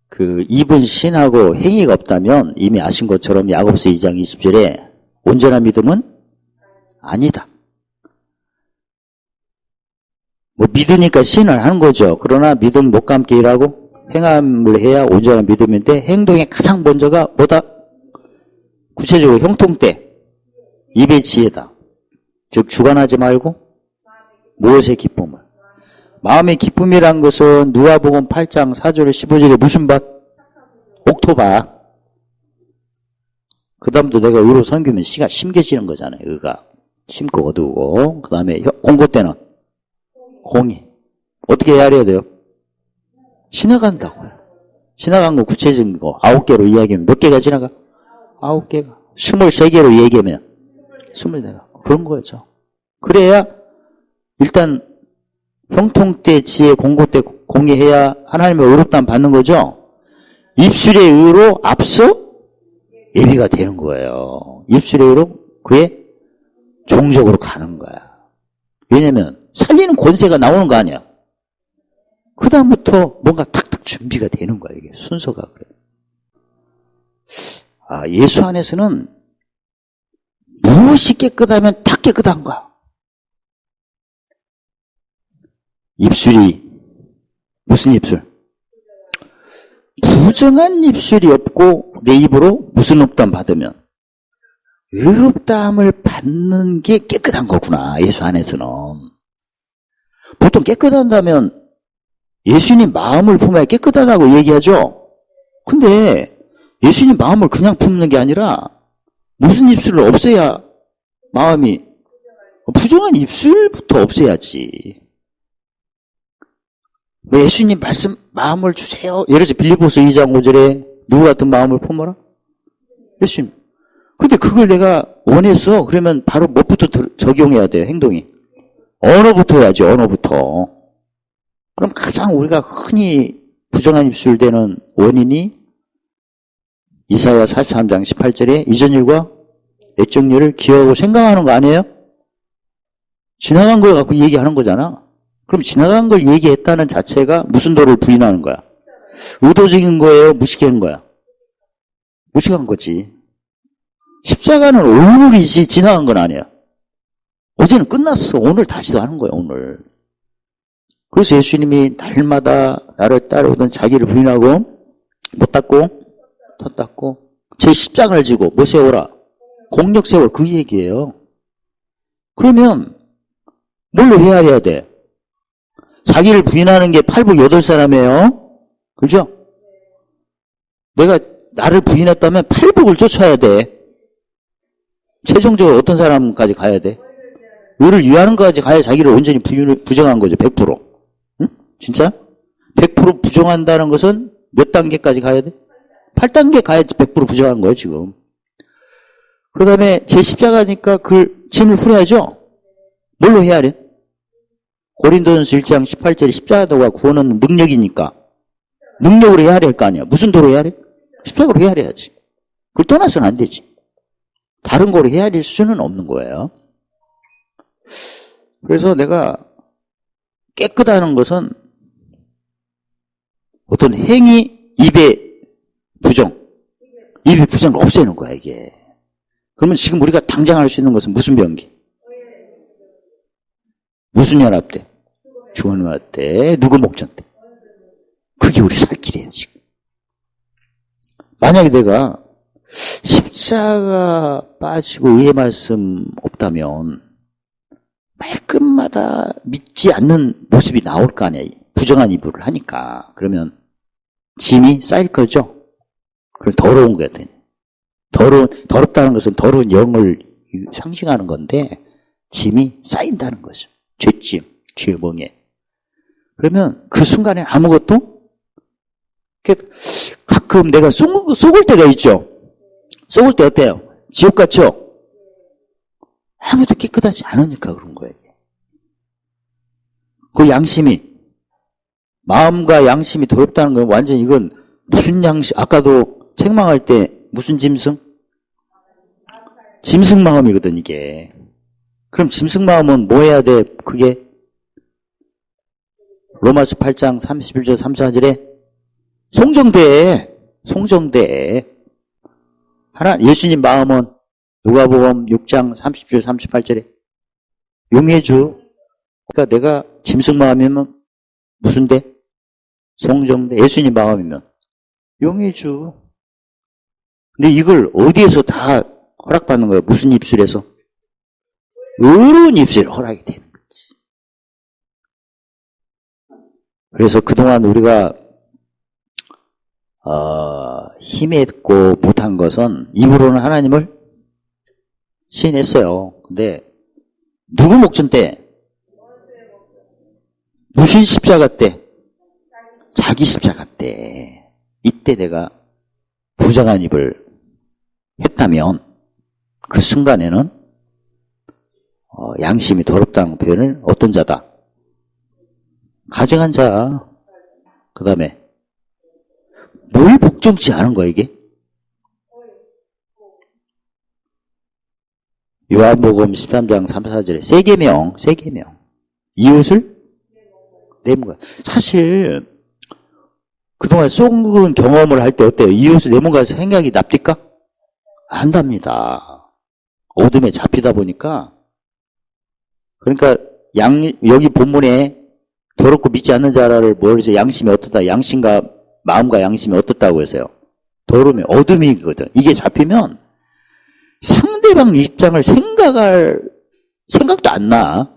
그 입은 신하고 행위가 없다면 이미 아신 것처럼 야고보서 2장 20절에 온전한 믿음은 아니다. 뭐 믿으니까 신을 하는 거죠. 그러나 믿음 못 감게 일하고 행함을 해야 온전한 믿음인데 행동의 가장 먼저가 뭐다? 구체적으로 형통때 입의 지혜다. 즉 주관하지 말고 무엇의 기쁨을. 마음의 기쁨이란 것은 누가복음 8장 4절에 15절에 무슨 밭? 옥토밭. 그 다음도 내가 의로 섬기면 씨가 심겨지는 거잖아요. 의가. 심고 어두우고. 그 다음에 공고 때는 공이. 어떻게 헤아려야 돼요? 지나간다고요. 지나간 거 구체적인 거 9개로 이야기하면 몇 개가 지나가? 9개가. 23개로 얘기하면 24가. 그런 거죠. 그래야 일단 형통 때 지혜, 공고 때 공의해야 하나님의 의롭다함 받는 거죠. 입술의 의로 앞서 예비가 되는 거예요. 입술의 의로 그의 종족으로 가는 거야. 왜냐면 살리는 권세가 나오는 거 아니야. 그 다음부터 뭔가 탁탁 준비가 되는 거야. 이게 순서가 그래. 예수 안에서는 무엇이 깨끗하면 다 깨끗한 거야. 입술이 무슨 입술? 부정한 입술이 없고 내 입으로 무슨 의롭다함 받으면 의롭다함을 받는 게 깨끗한 거구나. 예수 안에서는. 보통 깨끗하다면 예수님 마음을 품어야 깨끗하다고 얘기하죠. 근데 예수님 마음을 그냥 품는 게 아니라 무슨 입술을 없애야 마음이 부정한 입술부터 없애야지. 왜 예수님 말씀 마음을 주세요. 예를 들어서 빌립보서 2장 5절에 누구 같은 마음을 품어라? 예수님. 근데 그걸 내가 원해서 그러면 바로 뭐부터 적용해야 돼요? 행동이. 언어부터 해야지. 언어부터. 그럼 가장 우리가 흔히 부정한 입술 되는 원인이 이사야 43장 18절에 이전 일과 옛적 일을 기억하고 생각하는 거 아니에요? 지나간 걸 갖고 얘기하는 거잖아. 그럼 지나간 걸 얘기했다는 자체가 무슨 도를 부인하는 거야? 의도적인 거예요? 무식한 거야? 무식한 거지. 십자가는 올물이지 지나간 건 아니야. 어제는 끝났어. 오늘 다시도 하는 거야. 오늘. 그래서 예수님이 날마다 나를 따르거든 자기를 부인하고 못 닦고 덧 닦고 제 십자가를 지고 뭐 세워라? 공력 세워. 그 얘기예요. 그러면 뭘로 헤아려야 돼? 자기를 부인하는 게 팔복 8사람이에요. 그죠? 내가 나를 부인했다면 팔복을 쫓아야 돼. 최종적으로 어떤 사람까지 가야 돼? 의를 위하는 것까지 가야 자기를 온전히 부정한 거죠. 100%. 응? 진짜? 100% 부정한다는 것은 몇 단계까지 가야 돼? 8단계 가야지 100% 부정한 거예요, 지금. 그 다음에 제 십자가니까 그 짐을 풀어야죠? 뭘로 헤아려? 고린도전서 1장 18절에 십자가도가 구원하는 능력이니까 능력으로 헤아려야 할 거 아니야. 무슨 도로 헤아려? 십자가로 헤아려야지. 그걸 떠나서는 안 되지. 다른 거로 헤아릴 수는 없는 거예요. 그래서 내가 깨끗하는 것은 어떤 행위, 입의 부정, 입의 부정을 없애는 거야, 이게. 그러면 지금 우리가 당장 할 수 있는 것은 무슨 병기? 무슨 연합 때? 주원연합 때, 누구 목전 때? 그게 우리 살 길이에요, 지금. 만약에 내가 십자가 빠지고 의의 말씀 없다면 말끝마다 믿지 않는 모습이 나올 거 아니에요. 부정한 이불을 하니까. 그러면 짐이 쌓일 거죠? 그럼 더러운 거야, 되네. 더럽다는 것은 더러운 영을 상징하는 건데 짐이 쌓인다는 거죠. 죄짐, 죄의 멍에. 그러면 그 순간에 아무것도 가끔 내가 속을 때가 있죠. 속을 때 어때요? 지옥 같죠? 아무도 깨끗하지 않으니까 그런 거예요. 그 양심이 마음과 양심이 더럽다는 건 완전 이건 무슨 양심? 아까도 책망할 때 무슨 짐승? 짐승 마음이거든 이게. 그럼 짐승 마음은 뭐 해야 돼? 그게 로마서 8장 31절 34절에 송정대. 하나 예수님 마음은 누가복음 6장 30절 38절에 용해주. 그러니까 내가 짐승 마음이면 무슨 대? 송정대. 예수님 마음이면 용해주. 근데 이걸 어디에서 다 허락받는 거예요? 무슨 입술에서? 의로운 입술에 허락이 되는 거지. 그래서 그동안 우리가 힘했고 못한 것은 입으로는 하나님을 시인했어요. 근데 누구 목전 때? 무슨 십자가 때? 자기 십자가 때. 이때 내가 부정한 입을 했다면 그 순간에는 양심이 더럽다는 표현을 어떤 자다? 가증한 자. 그 다음에 뭘 복종치 않은 거야 이게? 요한복음 13장 3, 4절에 세계명 이웃을 내문가. 사실 그동안 속은 경험을 할 때 어때요? 이웃을 내문가에서 생각이 납니까? 안 납니다. 어둠에 잡히다 보니까. 그러니까 여기 본문에 더럽고 믿지 않는 자를 뭐죠? 양심이 어떻다? 양심과 마음과 양심이 어떻다고 해서요? 더러움이 어둠이거든. 이게 잡히면 상대방 입장을 생각도 안 나.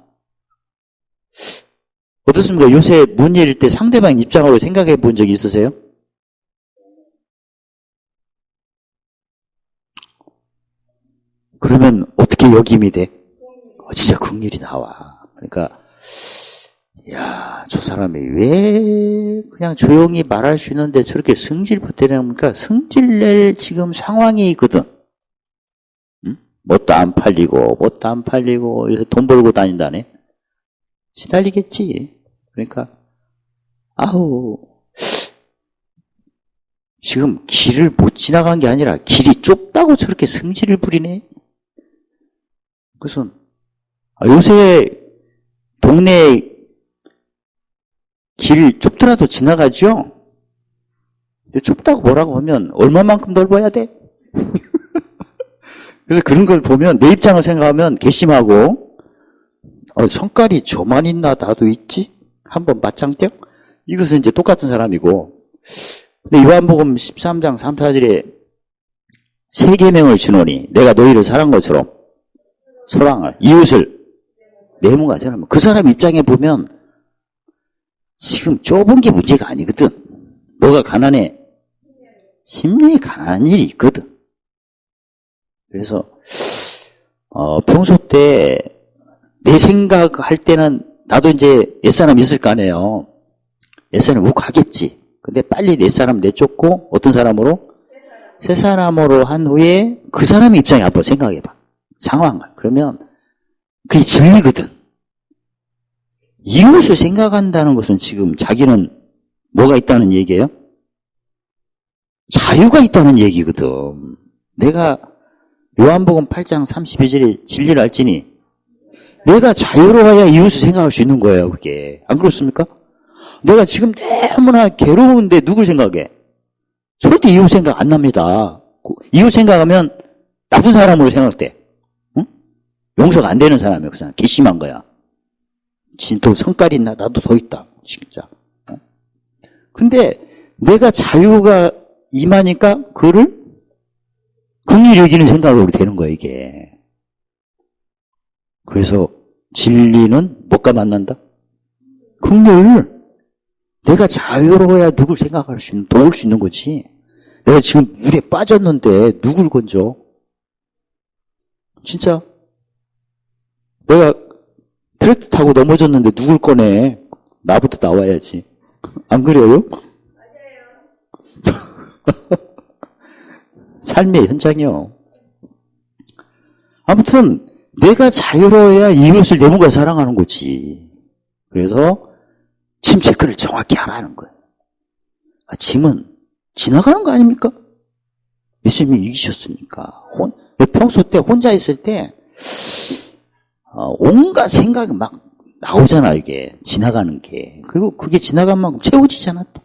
어떻습니까? 요새 문의일 때 상대방 입장으로 생각해 본 적이 있으세요? 그러면 어떻게 역임이 돼? 진짜 긍휼이 나와. 그러니까 야, 저 사람이 왜 그냥 조용히 말할 수 있는데 저렇게 승질 부대니까 승질낼 지금 상황이거든. 응? 뭣도 안 팔리고 돈 벌고 다닌다네. 시달리겠지. 그러니까 지금 길을 못 지나간 게 아니라 길이 좁다고 저렇게 승질을 부리네. 그래서 요새 동네 길 좁더라도 지나가죠. 근데 좁다고 뭐라고 하면 얼마만큼 넓어야 돼? 그래서 그런 걸 보면 내 입장을 생각하면 괘씸하고 성깔이 저만 있나 나도 있지? 한번 맞짱 떼요? 이것은 이제 똑같은 사람이고. 근데 요한복음 13장 3, 4절에 세 계명을 주노니 내가 너희를 사랑한 것처럼 사랑을 이웃을 내문가잖아. 그 사람 입장에 보면 지금 좁은 게 문제가 아니거든. 뭐가 가난해? 심령이 가난한 일이 있거든. 그래서 평소 때 내 생각할 때는 나도 이제 옛사람 있을 거 아니에요. 옛사람 욱하겠지. 근데 빨리 내 사람 내쫓고 어떤 사람으로? 새 사람으로 한 후에 그 사람의 입장에 한번 생각해봐. 상황을. 그러면 그게 진리거든. 이웃을 생각한다는 것은 지금 자기는 뭐가 있다는 얘기예요? 자유가 있다는 얘기거든. 내가 요한복음 8장 32절에 진리를 알지니 내가 자유로워야 이웃을 생각할 수 있는 거예요. 그게. 안 그렇습니까? 내가 지금 너무나 괴로운데 누굴 생각해? 절대 이웃 생각 안 납니다. 이웃 생각하면 나쁜 사람으로 생각돼. 응? 용서가 안 되는 사람이야. 그 사람. 괘씸한 거야. 진짜 성깔이 있나? 나도 더 있다. 진짜. 근데 내가 자유가 임하니까 그를 긍휼히 여기는 생각으로 되는 거야, 이게. 그래서 진리는 뭐가 만난다? 긍휼. 내가 자유로워야 누굴 생각할 수 있는, 도울 수 있는 거지. 내가 지금 물에 빠졌는데 누굴 건져? 진짜. 내가 트랙터 타고 넘어졌는데 누굴 꺼내? 나부터 나와야지. 안 그래요? 맞아요. 삶의 현장이요. 아무튼 내가 자유로워야 이웃을 내문가 사랑하는 거지. 그래서 짐 체크를 정확히 하라는 거예요. 짐은 지나가는 거 아닙니까? 예수님이 이기셨으니까. 평소 때 혼자 있을 때 온갖 생각이 막 나오잖아, 이게. 지나가는 게. 그리고 그게 지나간 만큼 채워지잖아, 또.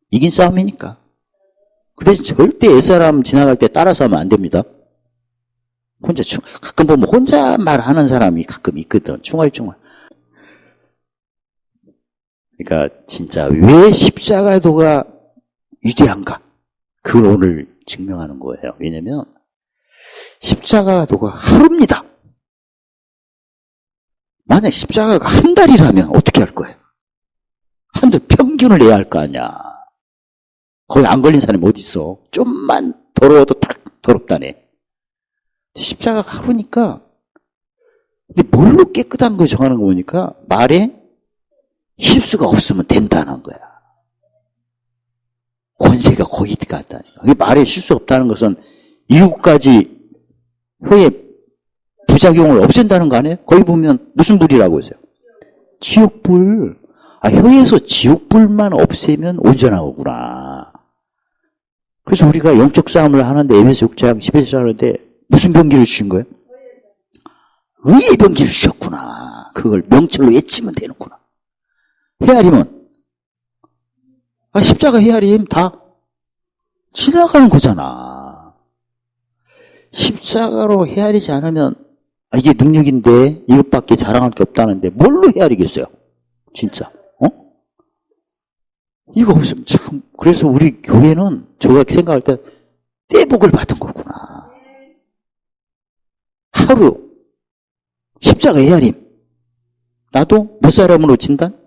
이긴 싸움이니까. 그 대신 절대 옛사람 지나갈 때 따라서 하면 안 됩니다. 가끔 보면 혼자 말하는 사람이 가끔 있거든. 중얼중얼. 그러니까 진짜 왜 십자가도가 위대한가? 그걸 오늘 증명하는 거예요. 왜냐면 십자가도가 하루입니다. 만약 십자가가 한 달이라면 어떻게 할 거예요? 한 달 평균을 내야 할 거 아니야. 거기 안 걸린 사람이 어디 있어? 좀만 더러워도 딱 더럽다네. 십자가가 하루니까. 근데 뭘로 깨끗한 거 정하는 거 보니까 말에 실수가 없으면 된다는 거야. 권세가 거기 갔다니까. 말에 실수 없다는 것은 7가지 혀의 부작용을 없앤다는 거 아니에요? 거기 보면 무슨 불이라고 했어요? 지옥불. 혀에서 지옥불만 없애면 온전하구나. 그래서 우리가 영적 싸움을 하는데 에베소 6장 11절 하는데 무슨 병기를 주신 거예요? 의의 병기를 주셨구나. 그걸 명철로 외치면 되는구나. 헤아림은 십자가 헤아림 다 지나가는 거잖아. 십자가로 헤아리지 않으면 이게 능력인데 이것밖에 자랑할 게 없다는데 뭘로 헤아리겠어요? 진짜. 이거 없으면 참. 그래서 우리 교회는 제가 생각할 때 떼복을 받은 거구나. 하루 십자가 헤아림. 나도 몇 사람으로 진단?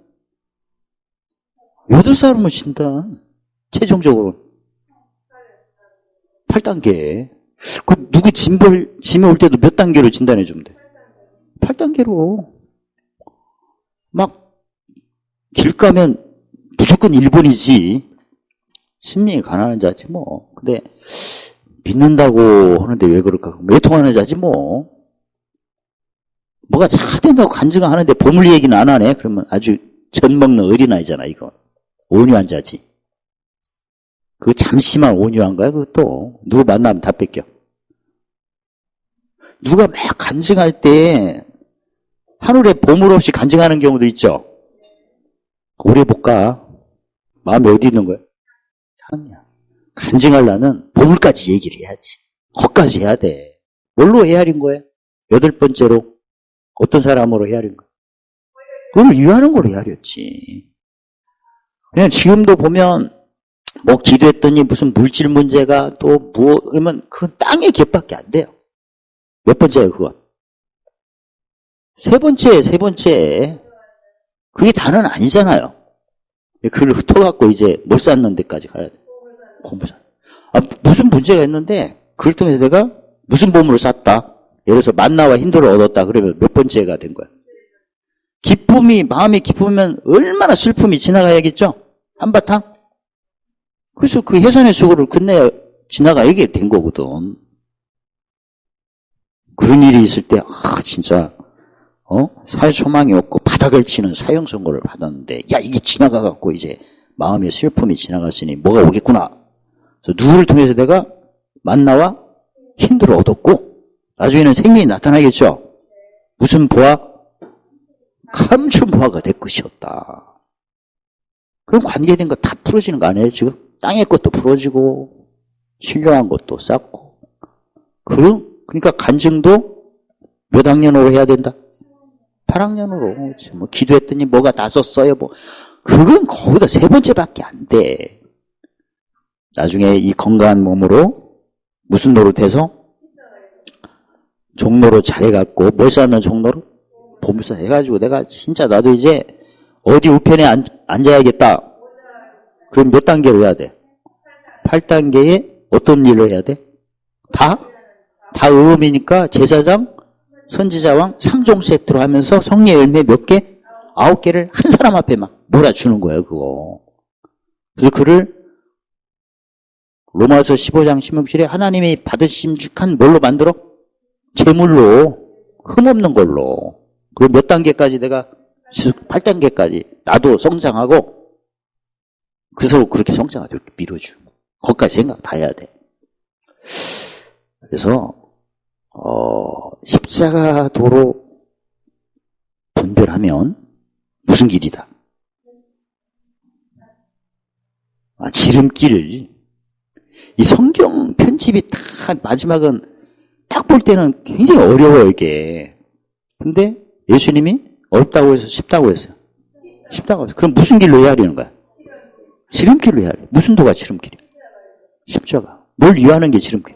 8사람으로 진단. 최종적으로 8단계. 그 누구 짐에 올 때도 몇 단계로 진단해 주면 돼? 8단계로. 막 길 가면 무조건 1번이지. 신명이 가난한 자지 뭐. 근데 믿는다고 하는데 왜 그럴까? 외통하는 자지 뭐. 뭐가 잘 된다고 간증을 하는데 보물 얘기는 안 하네. 그러면 아주 젖 먹는 어린아이잖아 이거. 온유한 자지. 그 잠시만 온유한 거야 그것도. 누구 만나면 다 뺏겨. 누가 막 간증할 때 하늘에 보물 없이 간증하는 경우도 있죠. 오래 볼까? 마음이 어디 있는 거야? 하느냐. 간증하려면 보물까지 얘기를 해야지. 거기까지 해야 돼. 뭘로 헤아린 거야? 8번째로 어떤 사람으로 헤아린 거야? 그걸 위하는 걸로 헤아렸지. 그냥 지금도 보면 뭐 기도했더니 무슨 물질 문제가 또 그러면 그건 땅의 깃밖에 안 돼요. 몇 번째예요 그건? 세 번째. 그게 다는 아니잖아요. 그걸 흩어갖고 이제 뭘 쌓는 데까지 가야 돼. 보물산. 무슨 문제가 있는데 그걸 통해서 내가 무슨 보물을 샀다. 예를 들어서 만나와 힌도를 얻었다. 그러면 몇 번째가 된 거야? 마음이 기쁘면 얼마나 슬픔이 지나가야겠죠? 한바탕? 그래서 그 해산의 수고를 끝내야 지나가야게 된 거거든. 그런 일이 있을 때, 진짜, 살 소망이 없고 바닥을 치는 사형 선고를 받았는데, 이게 지나가갖고 이제 마음의 슬픔이 지나갔으니 뭐가 오겠구나. 그래서 누구를 통해서 내가 만나와 힌도를 얻었고, 나중에는 생명이 나타나겠죠? 무슨 보아? 감춘보아가 내 것이었다. 그럼 관계된 거 다 풀어지는 거 아니에요, 지금? 땅의 것도 풀어지고, 신령한 것도 쌓고. 그러니까 간증도 몇 학년으로 해야 된다? 8학년으로. 뭐 기도했더니 뭐가 다 썼어요, 뭐. 그건 거기다 3번째밖에 안 돼. 나중에 이 건강한 몸으로 무슨 노릇해서? 종로로 잘해갖고, 뭘 쌓는 종로로? 보물산 해가지고 내가 진짜 나도 이제 어디 우편에 앉아야겠다. 그럼 몇 단계로 해야 돼? 8단계에 어떤 일을 해야 돼? 다 의음이니까 제사장, 선지자왕 3종 세트로 하면서 성례 열매 몇 개? 9개를 한 사람 앞에 막 몰아주는 거예요, 그거. 그래서 그를 로마서 15장 16절에 하나님이 받으심직한 뭘로 만들어? 제물로, 흠없는 걸로. 그리고 몇 단계까지 내가 8단계까지 나도 성장하고 그래서 그렇게 성장하도록 이렇게 밀어주고 거기까지 생각 다 해야 돼. 그래서 십자가 도로 분별하면 무슨 길이다? 지름길. 이 성경 편집이 딱 마지막은 딱 볼 때는 굉장히 어려워요 이게. 근데 예수님이 어렵다고 해서 쉽다고 했어요. 쉽다고 했어요. 그럼 무슨 길로 헤아리는 거야? 지름길로 헤아려. 무슨 도가 지름길이야? 십자가. 뭘 위하는 게 지름길?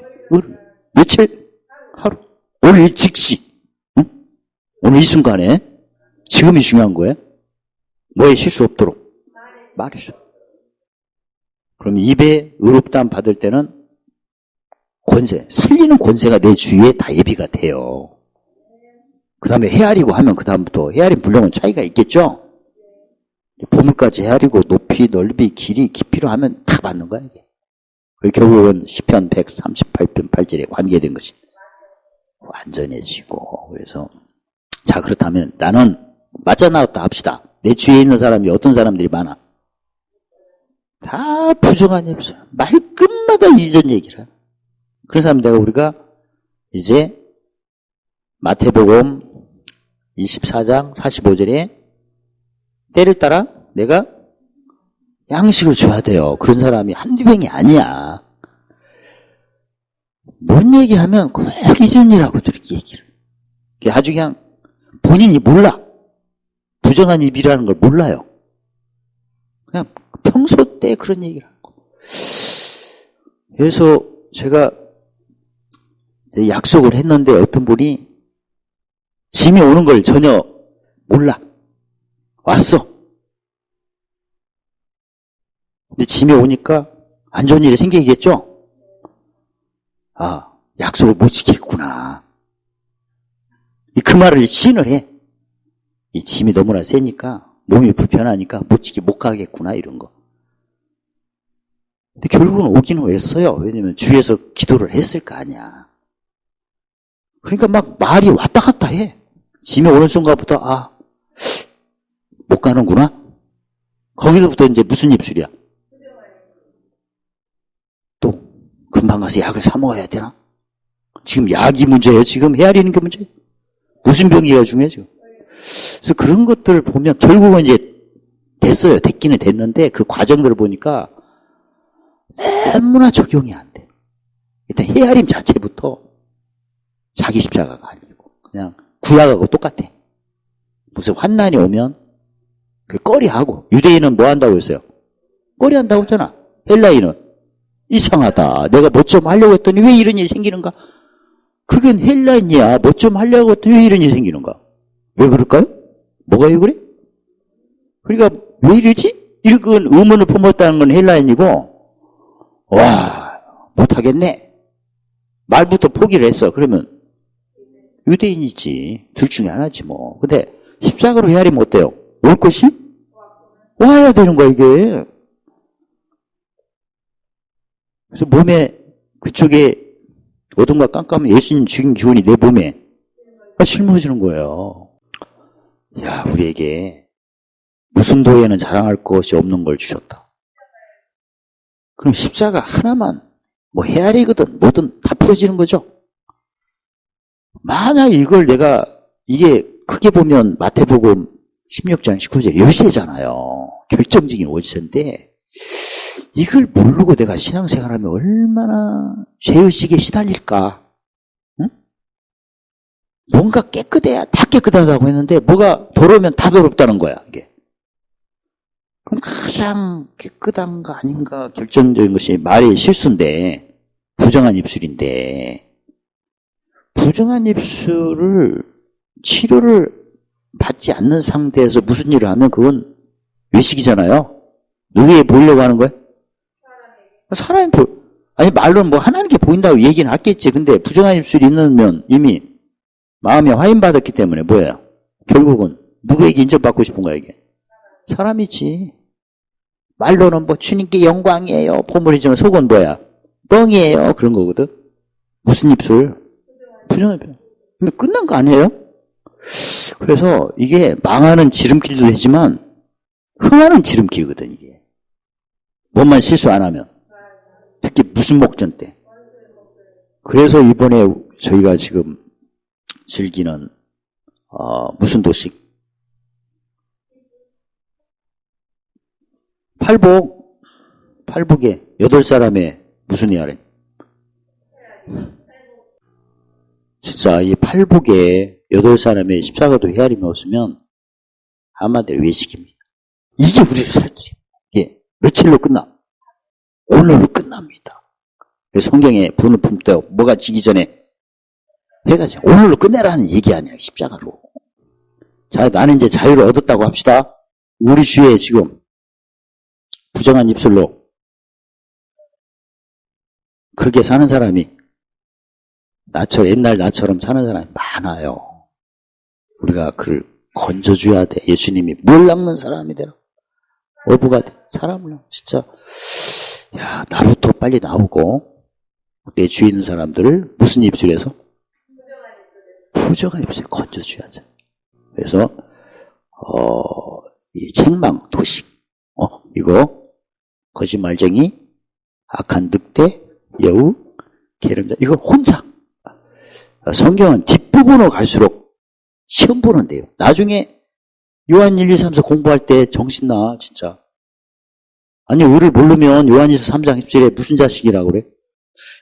며칠? 하루. 오늘 즉시. 응? 오늘 이 순간에 지금이 중요한 거예요. 뭐에 실수 없도록. 말이죠. 그럼 입에 의롭다함 받을 때는 권세, 살리는 권세가 내 주위에 다 예비가 돼요. 그 다음에 헤아리고 하면 그 다음부터 헤아림 분량은 차이가 있겠죠? 보물까지 헤아리고 높이, 넓이, 길이, 깊이로 하면 다 맞는 거야, 이게. 결국은 시편 138편 8절에 관계된 것이 완전해지고. 그래서 자, 그렇다면 나는 맞아 나왔다 합시다. 내 주위에 있는 사람이 어떤 사람들이 많아? 다 부정한 입술. 말끝마다 이전 얘기를 하는. 그런 사람 우리가 이제 마태복음 24장 45절에 때를 따라 내가 양식을 줘야 돼요. 그런 사람이 한두 명이 아니야. 뭔 얘기하면 꼭 이전이라고 이렇게 얘기를. 아주 그냥 본인이 몰라. 부정한 입이라는 걸 몰라요. 그냥 평소 때 그런 얘기를 하고. 그래서 제가 약속을 했는데 어떤 분이 짐이 오는 걸 전혀 몰라. 왔어. 근데 짐이 오니까 안 좋은 일이 생기겠죠? 아, 약속을 못 지키겠구나. 그 말을 시인을 해. 이 짐이 너무나 세니까 몸이 불편하니까 못 가겠구나 이런 거. 근데 결국은 오기는 했어요. 왜냐면 주위에서 기도를 했을 거 아니야. 그러니까 막 말이 왔다 갔다 해. 짐이 오는 순간부터 못 가는구나. 거기서부터 이제 무슨 입술이야? 또 금방 가서 약을 사 먹어야 되나? 지금 약이 문제예요. 지금 헤아리는 게 문제예요. 무슨 병이가 중요해 지금. 그래서 그런 것들을 보면 결국은 이제 됐어요. 됐기는 됐는데 그 과정들을 보니까 너무나 적용이 안 돼. 일단 헤아림 자체부터 자기 십자가가 아니고 그냥 구약하고 똑같아. 무슨 환난이 오면 그 꺼리하고. 유대인은 뭐 한다고 했어요? 꺼리한다고 했잖아. 헬라인은 이상하다. 내가 뭐 좀 하려고 했더니 왜 이런 일이 생기는가? 그건 헬라인이야. 뭐 좀 하려고 했더니 왜 이런 일이 생기는가? 왜 그럴까요? 뭐가 왜 그래? 그러니까 왜 이러지? 이런 의문을 품었다는 건 헬라인이고, 와, 못하겠네. 말부터 포기를 했어. 그러면 유대인이지. 둘 중에 하나지 뭐. 근데 십자가로 헤아리면 어때요? 올 것이? 와야 되는 거야 이게. 그래서 몸에 그쪽에 어둠과 깜깜한 예수님 죽인 기운이 내 몸에 짊어지는 거예요. 야, 우리에게 무슨 도에는 자랑할 것이 없는 걸 주셨다. 그럼 십자가 하나만 뭐 헤아리거든 뭐든 다 풀어지는 거죠. 만약 이걸 이게 크게 보면 마태복음 16장 19절 열쇠잖아요. 결정적인 월세인데 이걸 모르고 내가 신앙생활하면 얼마나 죄의식에 시달릴까? 응? 뭔가 깨끗해야 다 깨끗하다고 했는데 뭐가 더러우면 다 더럽다는 거야 이게. 그럼 가장 깨끗한가 아닌가 결정적인 것이 말의 실수인데 부정한 입술인데 부정한 입술을 치료를 받지 않는 상태에서 무슨 일을 하면 그건 외식이잖아요. 누구에 보이려고 하는 거야? 사람이 아니 말로는 뭐 하나님께 보인다고 얘기는 하겠지. 근데 부정한 입술이 있으면 이미 마음에 화인받았기 때문에 뭐예요? 결국은 누구에게 인정받고 싶은 거야 이게? 사람이지. 말로는 뭐 주님께 영광이에요. 보물이지만 속은 뭐야? 뻥이에요. 그런 거거든. 무슨 입술? 부정한 입술. 근데 끝난 거 아니에요? 그래서 이게 망하는 지름길도 되지만 흥하는 지름길이거든 이게. 뭐만 실수 안 하면. 특히 무슨 목전 때. 그래서 이번에 저희가 지금 즐기는 무슨 도식? 팔복에 8사람의 무슨 이야래? 진짜 이 팔복에 8사람의 십자가도 헤아림이 없으면 한마디로 외식입니다. 이게 우리를 살 길이에요. 이게 며칠로 끝나? 오늘로 끝납니다. 성경에 분을 품때 뭐가 지기 전에 해가 지고 오늘로 끝내라는 얘기 아니야. 십자가로. 자, 나는 이제 자유를 얻었다고 합시다. 우리 주위에 지금 부정한 입술로 그렇게 사는 사람이 옛날 나처럼 사는 사람이 많아요. 우리가 그를 건져줘야 돼. 예수님이 뭘 낚는 사람이 되라. 어부가 돼. 사람을 진짜 야 나부터 빨리 나오고 내 주위에 있는 사람들을 무슨 입술에서? 부정한 입술에 건져줘야지. 그래서 이 책망, 도식 이거 거짓말쟁이, 악한 늑대, 여우, 게으름자 이거 혼자. 성경은 뒷부분으로 갈수록 시험 보는데요. 나중에 요한 1, 2, 3, 4 공부할 때 정신나 진짜. 아니 의를 모르면 요한일서 3장 10절에 무슨 자식이라고 그래?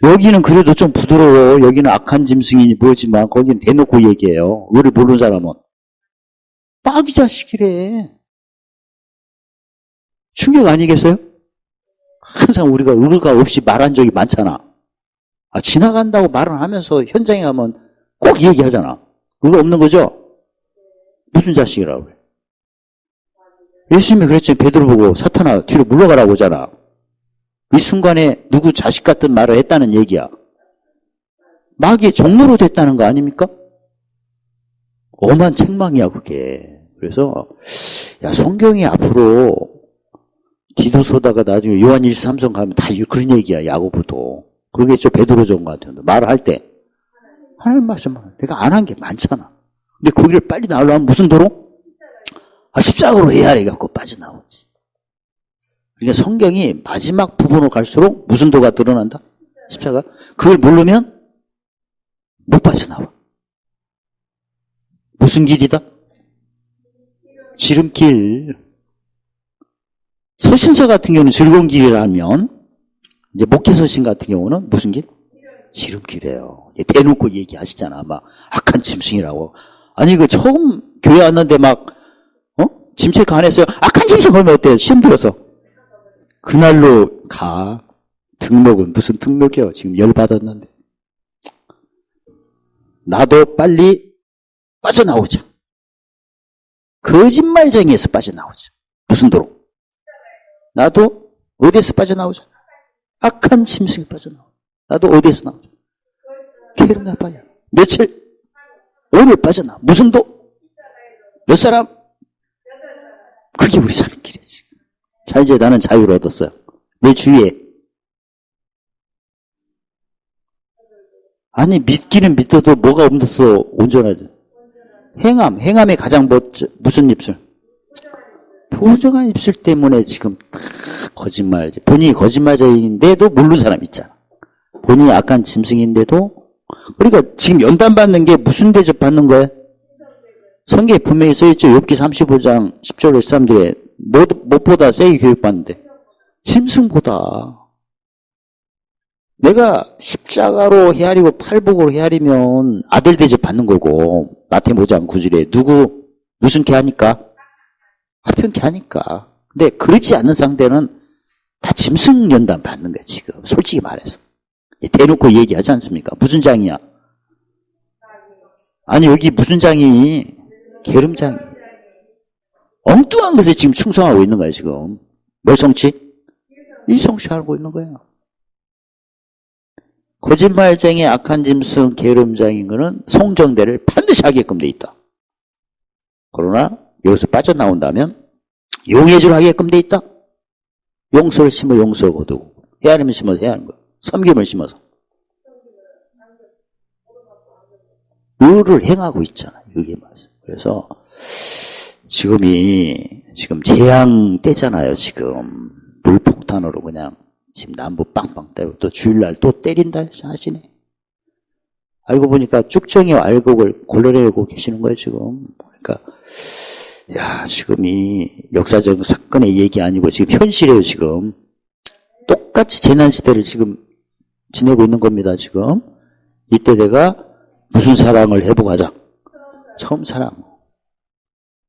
여기는 그래도 좀 부드러워. 여기는 악한 짐승이니 뭐지만 거기는 대놓고 얘기해요. 의를 모르는 사람은 빠기 자식이래. 충격 아니겠어요? 항상 우리가 의가 없이 말한 적이 많잖아. 지나간다고 말을 하면서 현장에 가면 꼭 얘기하잖아. 의가 없는 거죠? 무슨 자식이라고 그래? 예수님이 그랬지. 베드로 보고 사탄아 뒤로 물러가라고 하잖아. 이 순간에 누구 자식 같은 말을 했다는 얘기야. 마귀의 종로로 됐다는 거 아닙니까? 엄한 책망이야 그게. 그래서 야 성경이 앞으로 디도서다가 나중에 요한 1, 3장 가면 다 그런 얘기야. 야고보도. 그러겠죠. 베드로 전 같은 데 말을 할 때 하나님 말씀을 내가 안 한 게 많잖아. 근데 거기를 빨리 나오려면 무슨 도로? 십자가로 해야 해갖고 빠져나오지. 그러니까 성경이 마지막 부분으로 갈수록 무슨 도가 드러난다? 십자가. 그걸 모르면 못 빠져나와. 무슨 길이다? 지름길. 서신서 같은 경우는 즐거운 길이라면 이제 목회서신 같은 경우는 무슨 길? 지름길이에요. 대놓고 얘기하시잖아. 막 악한 짐승이라고. 아니 그 처음 교회 왔는데 막 짐 체크 안 했어요. 악한 짐승 걸면 어때요? 시험 들어서. 그날로 가. 등록은 무슨 등록이요? 지금 열받았는데. 나도 빨리 빠져나오자. 거짓말쟁이에서 빠져나오자. 무슨 도로? 나도 어디에서 빠져나오자? 악한 짐승에 빠져나오자. 나도 어디에서 나오자? 게으름 나빠야. 며칠? 오늘 빠져나와. 무슨 도? 몇 사람? 그게 우리 사는 길이지. 자, 이제 나는 자유를 얻었어요. 내 주위에. 아니, 믿기는 믿어도 뭐가 없어서 온전하지. 행함의 가장 무슨 입술? 부정한 입술 때문에 지금 다 거짓말이지. 본인이 거짓말쟁이인데도 모르는 사람 있잖아. 본인이 악한 짐승인데도. 그러니까 지금 연단 받는 게 무슨 대접 받는 거야? 성경에 분명히 써있죠. 욥기 35장 10절에 사람들이 무엇보다 세게 교육받는데 짐승보다. 내가 십자가로 헤아리고 팔복으로 헤아리면 아들 대접 받는 거고 마태복음 5장 9절에 누구 무슨 개 하니까? 화평케 하니까. 근데 그렇지 않는 상대는 다 짐승 연단 받는 거야 지금. 솔직히 말해서. 대놓고 얘기하지 않습니까? 무슨 장이야? 아니 여기 무슨 장이? 게으름장이. 엉뚱한 것에 지금 충성하고 있는 거야 지금. 뭘 성취? 이 성취하고 있는 거야. 거짓말쟁이, 악한 짐승, 게으름장인 거는 송정대를 반드시 하게끔 돼 있다. 그러나 여기서 빠져나온다면 용해줄 하게끔 돼 있다. 용서를 심어 용서를 거두고 헤아림을 심어서 헤아리는 거야. 섬김을 심어서 의를 행하고 있잖아. 이게 맞아. 그래서 지금 재앙 때잖아요. 지금 물폭탄으로 그냥 지금 남부 빵빵 때리고 또 주일날 또 때린다 하시네. 알고 보니까 쭉정이 알곡을 골라내고 계시는 거예요 지금. 그러니까 야 지금 이 역사적 사건의 얘기 아니고 지금 현실이에요 지금. 똑같이 재난 시대를 지금 지내고 있는 겁니다 지금. 이때 내가 무슨 사랑을 회복하자. 처음 사랑.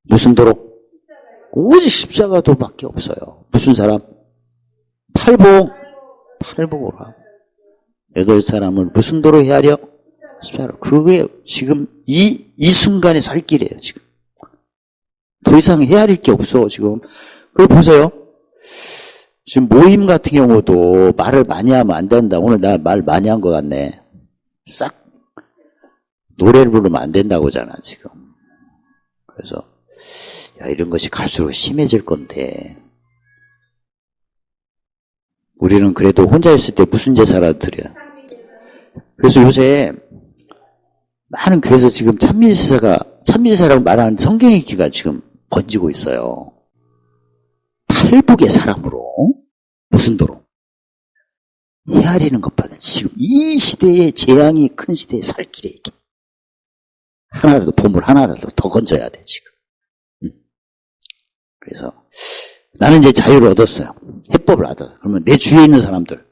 무슨 도로? 오직 십자가도밖에 없어요. 무슨 사람? 팔복으로 하고. 8사람을 무슨 도로 헤아려? 십자가로. 그게 지금 이 순간의 살 길이에요 지금. 더 이상 헤아릴 게 없어 지금. 그걸 보세요. 지금 모임 같은 경우도 말을 많이 하면 안 된다. 오늘 나 말 많이 한 것 같네. 싹 노래를 부르면 안 된다고 하잖아, 지금. 그래서 야, 이런 것이 갈수록 심해질 건데 우리는 그래도 혼자 있을 때 무슨 제사라도 드려. 그래서 요새 많은 교회에서 지금 참미제사라고 말하는 성경의 기가 지금 번지고 있어요. 팔복의 사람으로 무슨 도로 헤아리는 것보다 지금 이 시대의 재앙이 큰 시대에 살 길에 이게 하나라도 보물 하나라도 더 건져야 돼 지금. 그래서 나는 이제 자유를 얻었어요. 해법을 얻어. 그러면 내 주위에 있는 사람들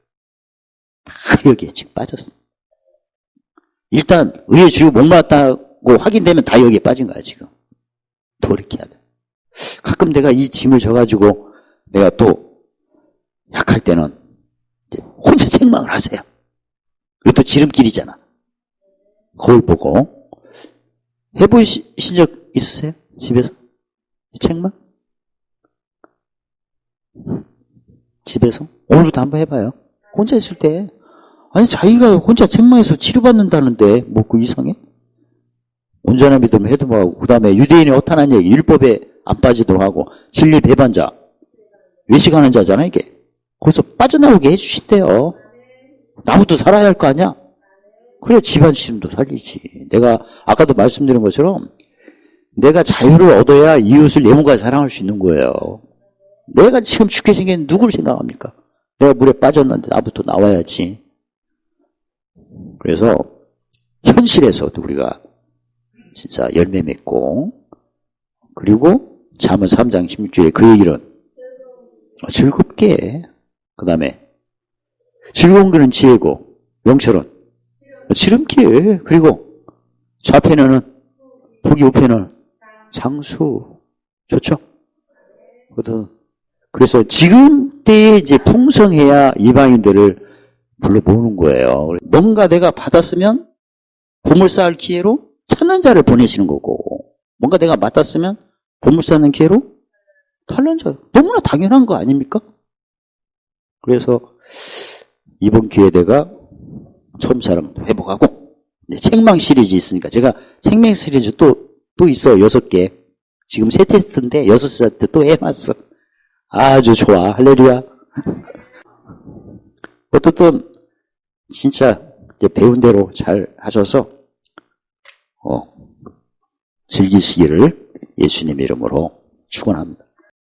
다 여기에 지금 빠졌어. 일단 의에 주고 목말랐다고 확인되면 다 여기에 빠진 거야 지금. 돌이켜야 돼. 가끔 내가 이 짐을 져가지고 내가 또 약할 때는 이제 혼자 책망을 하세요. 이것도 지름길이잖아. 거울 보고. 해보신 적 있으세요? 집에서? 이 책망? 집에서? 오늘부터 한번 해봐요. 혼자 있을 때. 아니, 자기가 혼자 책망해서 치료받는다는데, 뭐, 그 이상해? 온전한 믿음 해도 하고, 그 다음에 유대인의 허탄한 얘기, 율법에 안 빠지도록 하고, 진리 배반자, 외식하는 자잖아, 이게. 거기서 빠져나오게 해주신대요. 나부터 살아야 할 거 아니야? 그래, 집안 시름도 살리지. 내가, 아까도 말씀드린 것처럼, 내가 자유를 얻어야 이웃을 내 몸과 사랑할 수 있는 거예요. 내가 지금 죽게 생긴 누굴 생각합니까? 내가 물에 빠졌는데 나부터 나와야지. 그래서 현실에서도 우리가 진짜 열매 맺고 그리고 잠언 3장 16절에 그 얘기는 즐겁게 그 다음에 즐거운 길은 지혜고 명철은 지름길 그리고 좌편에는 북이 우편은 장수 좋죠? 그래서 지금 때에 이제 풍성해야 이방인들을 불러 모으는 거예요. 뭔가 내가 받았으면 보물 쌓을 기회로 찾는 자를 보내시는 거고, 뭔가 내가 맡았으면 보물 쌓는 기회로 탈는 자. 너무나 당연한 거 아닙니까? 그래서 이번 기회에 내가 처음 사랑 회복하고, 책망 시리즈 있으니까 제가 책망 시리즈 또 있어요. 6개. 지금 세 테스트인데 6세트 또 해봤어. 아주 좋아. 할렐루야. 어떻든 진짜 이제 배운 대로 잘 하셔서 즐기시기를 예수님 이름으로 축원합니다.